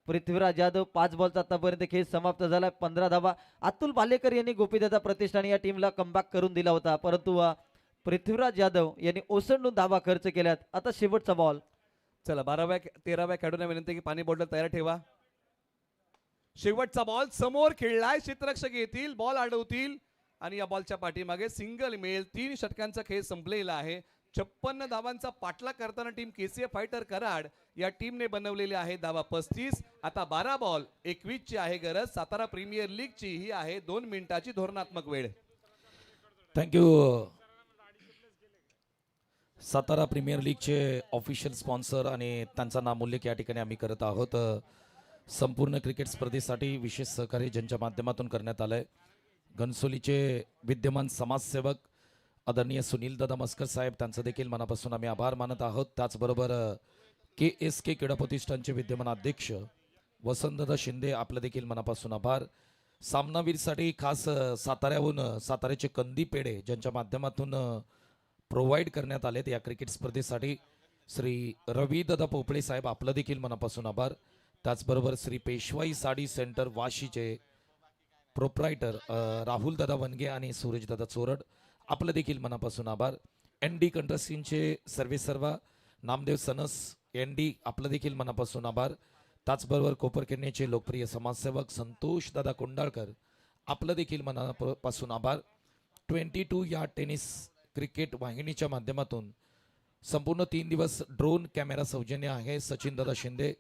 पृथ्वीराज यादव 5 बॉलचा आतापर्यंत खेळ समाप्त झाला 15 धावा. अतुल भालेकर यांनी गोपीदादा प्रतिष्ठान या टीमला कमबॅक करून दिला होता, परंतु पृथ्वीराज यादव यांनी ओसंडून धावा खर्च केल्यात. आता शेवटचा बॉल. चला 13व्या खेळाडूंना विनंती की पाणी बॉटल तयार ठेवा. शेवटचा बॉल समोर खेळलाय, क्षेत्ररक्षक येतील, बॉल अडवतील आणि या बॉलच्या पाठीमागे सिंगल मिळेल. 3 षटकांचा खेळ संपलेला आहे. 56 धावांचा पाठलाग करताना टीम केसीएफ फायटर कराड या टीमने बनवलेली आहे धावा 35. आता 12 बॉल 21 ची आहे गरज. सातारा प्रीमियर लीग ची ही आहे 2 मिनिटाची धोरणात्मक वेळ. थँक्यू. सातारा प्रीमियर लीगचे ऑफिशियल स्पॉन्सर आणि त्यांचा नामोल्लेख या ठिकाणी आम्ही करत आहोत. संपूर्ण क्रिकेट स्पर्धेसाठी विशेष सहकार्य ज्यांच्या माध्यमातून करण्यात आलंय, घनसोलीचे विद्यमान समाजसेवक आदरणीय सुनील दादा मस्कर साहेब, त्यांचं देखील मनापासून आम्ही आभार मानत आहोत. त्याचबरोबर KSK क्रीडा प्रतिष्ठानचे विद्यमान अध्यक्ष वसंतदादा शिंदे, आपलं देखील मनापासून आभार. सामनावीरसाठी खास साताऱ्याहून साताऱ्याचे कंदी पेढे ज्यांच्या माध्यमातून प्रोव्हाइड करण्यात आलेत या क्रिकेट स्पर्धेसाठी, श्री रवी दादा पोपळे साहेब, आपलं देखील मनापासून आभार. त्याचबरोबर श्री पेशवाई साडी सेंटर वाशीचे प्रोप्रायटर राहुल दादा वनगे आणि सूरज दादा चोरड, आपलं देखील मनापासून आभार. ND कंट्रस्टीनचे सर्वेसर्वा नामदेव सनस ND, आपलं देखील मनापासून आभार. त्याचबरोबर कोपरखेडण्याचे लोकप्रिय समाजसेवक संतोष दादा कोंडाळकर, आपलं देखील मनापासून आभार. 22 या टेनिस क्रिकेट वाहिनीच्या माध्यमातून संपूर्ण 3 दिवस ड्रोन कॅमेरा सौजन्य आहे, सचिन दादा शिंदे,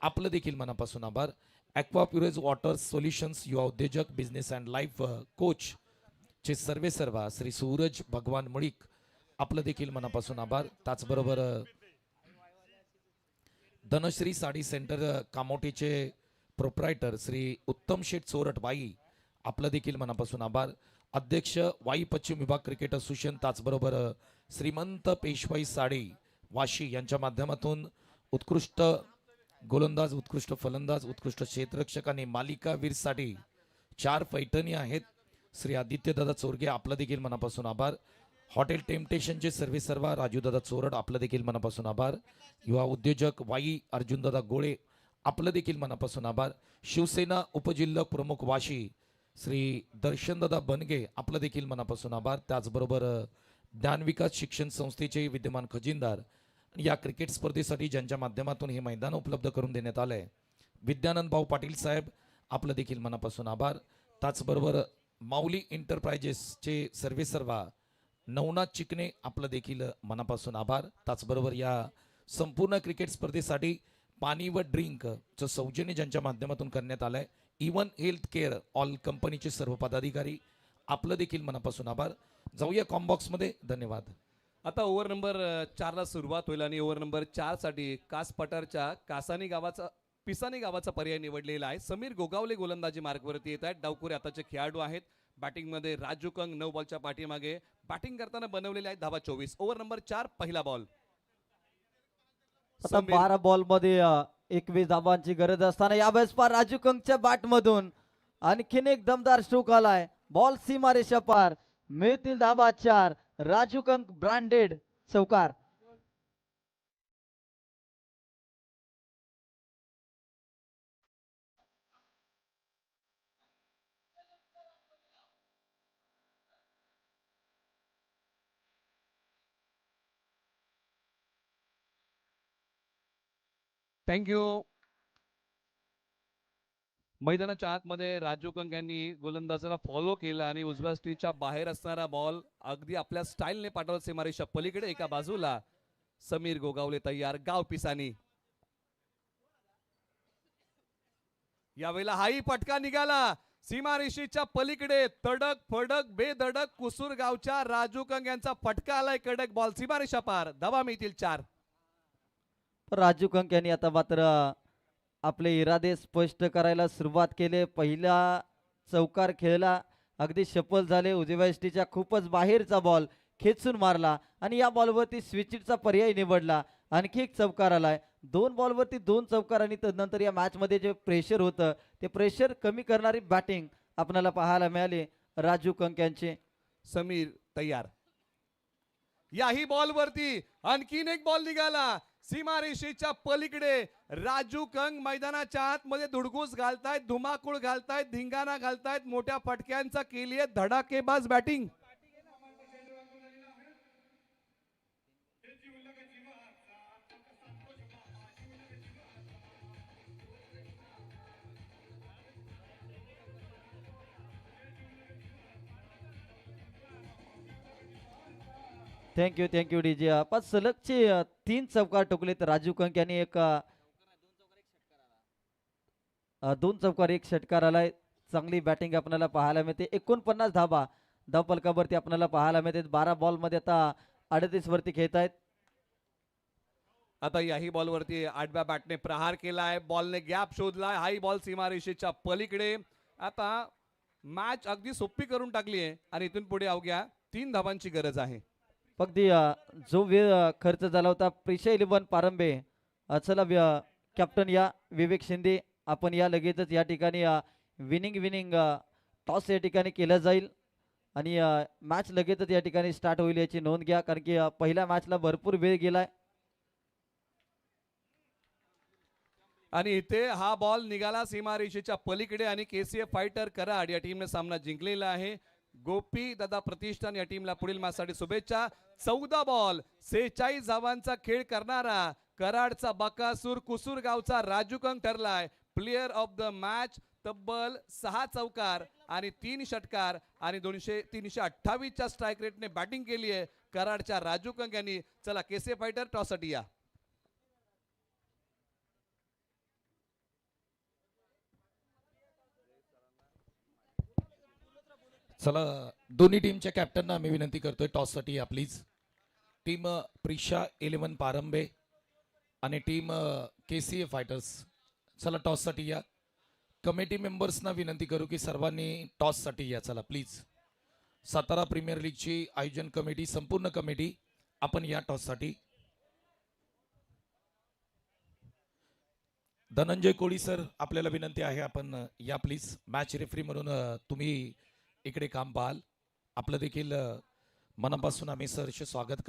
आपलं देखील मनापासून आभार. ॲक्वा प्युरेज वॉटर सोल्युशन्स युवा उद्योजक बिझनेस अँड लाईफ कोच चे सर्वेसर्वा श्री सूरज भगवान मुळीक, आपलं देखील मनापासून आभार. त्याचबरोबर धनश्री साडी सेंटर कामोठीचे प्रोप्रायटर श्री उत्तम शेठ चोरट वाई, आपलं देखील मनापासून आभार. अध्यक्ष वाई पश्चिम विभाग क्रिकेट असोसिएशन, त्याचबरोबर श्रीमंत पेशवाई साडी वाशी यांच्या माध्यमातून उत्कृष्ट गोलंदाज, उत्कृष्ट फलंदाज, उत्कृष्ट क्षेत्ररक्षक आणि मालिकावीरसाठी 4 पैठणी आहेत, श्री आदित्यदादा चोरगे, आपलं देखील मनापासून आभार. हॉटेल टेम्पटेशनचे सर्वेसर्वा राजूदादा चोरड, आपलं देखील मनापासून आभार. युवा उद्योजक वाई अर्जुनदादा गोळे, आपलं देखील मनापासून आभार. शिवसेना उपजिल्हा प्रमुख वाशी श्री दर्शनदादा बनगे, आपलं देखील मनापासून आभार. त्याचबरोबर ज्ञानविकास शिक्षण संस्थेचे विद्यमान खजिनदार, या क्रिकेट स्पर्धेसाठी ज्यांच्या माध्यमातून हे मैदान उपलब्ध करून देण्यात आलंय, विद्यानंद भाऊ पाटील साहेब, आपलं देखील मनापासून आभार. त्याचबरोबर माऊली एंटरप्राइजेसचे सर्वेसर्वा नवनाथ चिकणे, आपलं देखील मनापासून आभार. त्याचबरोबर या संपूर्ण क्रिकेट स्पर्धेसाठी पाणी व ड्रिंकचं सौजन्य ज्यांच्या माध्यमातून करण्यात आलंय, इवन हेल्थ केअर ऑल कंपनीचे सर्व पदाधिकारी, आपलं देखील मनापासून आभार. जाऊया कॉम्बॉक्समध्ये. धन्यवाद. आता ओव्हर नंबर 4 ला सुरुवात होईल आणि ओव्हर नंबर 4 साठी कास पठारच्या पिसानी गावाचा पर्याय निवडलेला आहे. समीर गोगावले गोलंदाजी मार्गवरती येत आहेत. डावखुरे आताचे खेळाडू आहेत. बॅटिंग मध्ये राजू कंग 9 बॉलच्या पाठीमागे बॅटिंग करताना बनवलेले आहेत धावा 24. ओव्हर नंबर 4 पहिला बॉल. आता 12 बॉल मध्ये 21 धावांची गरज असताना यावेळेस पार राजू कंगच्या बॅट मधून आणखीन एक दमदार स्ट्रोक आलाय. बॉल सीमारेषा पार, मिळतील धावा 4. राजू कंग ब्रँडेड चौकार. थँक्यू. मैदानाच्या आतमध्ये राजू कंग यांनी गोलंदाजाला फॉलो केला आणि उजव्या स्टीच्या बाहेर असणारा बॉल अगदी आपल्या स्टाईलने पाठवला सीमारेषा पलीकडे. एका बाजूला समीर गोगावले तयार, गाव पिसानी. यावेळेला हाही फटका निघाला सीमारेषेच्या पलीकडे. तडक फडक बेधडक कुसूर गावच्या राजू कंग यांचा फटका आलाय. कडक बॉल सीमारेषा पार, धावा मिळतील 4. राजू कंक यांनी आता मात्र आपले इरादे स्पष्ट करायला सुरुवात केली. पहिला चौकार खेळला, अगदी सफल झाले. उजव्या यष्टीच्या खूपच बाहेरचा बॉल खेचून मारला आणि या बॉलवरती स्विचिटचा पर्याय निवडला. आणखी एक चौकार आलाय. 2 बॉलवरती 2 चौकार आणि तदनंतर या मॅच मध्ये जे प्रेशर होतं ते प्रेशर कमी करणारी बॅटिंग आपल्याला पाहायला मिळाली राजू कंक यांचे. समीर तयार. याही बॉल वरती आणखीन एक बॉल निघाला सीमारेषेच्या पलीकडे. राजू कंग मैदानाच्या आतमध्ये धुडगूस घालतायत, धुमाकूळ घालतायत, धिंगाणा घालतायत, मोठ्या फटक्यांचा केलीये धडाकेबाज बॅटिंग. Thank you DJ. पाच सलगचे 3 चौकार ठोकलेत राजू कंक यांनी. एक 2 चौकार 1 षटकार आलाय. चांगली बॅटिंग आपल्याला पाहायला मिळते. 49 धाबा धावफलकावरती आपल्याला पाहायला मिळते. 12 बॉल मध्ये आता 38 वरती खेळत आहेत. आता याही बॉल वरती आडव्या बॅटने प्रहार केलाय, बॉलने गॅप शोधलाय. हाही बॉल सीमारेषेच्या पलीकडे. आता मॅच अगदी सोपी करून टाकली आहे आणि इथून पुढे अवघ्या 3 धावांची गरज आहे. अगदी जो वेळ खर्च झाला होता प्रिशा 11 पारंबे. चला कॅप्टन या विवेक शिंदे, आपण या लगेचच या ठिकाणी विनिंग टॉस या ठिकाणी केलं जाईल आणि मॅच लगेचच या ठिकाणी स्टार्ट होईल याची नोंद घ्या, कारण की पहिल्या मॅचला भरपूर वेळ गेलाय. आणि इथे हा बॉल निघाला सीमारेषेच्या पलीकडे आणि केसीएफ फायटर कराड या टीमने सामना जिंकलेला आहे. गोपी दादा प्रतिष्ठान या टीमला पुढील मॅच साठी शुभेच्छा. 14 बॉल 46 धावांचा खेळ करणारा कराडचा बकासूर कुसूर गावचा राजू कंग ठरलाय प्लेयर ऑफ द मॅच. तब्बल 6 चौकार आणि 3 षटकार आणि 328च्या स्ट्राईक रेटने बॅटिंग केली आहे कराडच्या राजू कंग यांनी. चला केसीएफ फायटर टॉस साठी या. चला दोन्ही टीमच्या कॅप्टनना आम्ही विनंती करतोय टॉस साठी या प्लीज. टीम प्रिशा 11 पारंबे आणि टीम केसीए फायटर्स, चला टॉस साठी या. कमिटी मेंबर्सना विनंती करू की सर्वांनी टॉस साठी या. चला प्लीज. सातारा प्रीमियर लीगची आयोजन कमिटी, संपूर्ण कमिटी आपण या टॉस साठी. धनंजय कोळी सर, आपल्याला विनंती आहे आपण या प्लीज. मॅच रेफरी म्हणून तुम्ही इकडे काम पाहाल. आपलं देखील मनापासून आम्ही सहर्ष स्वागत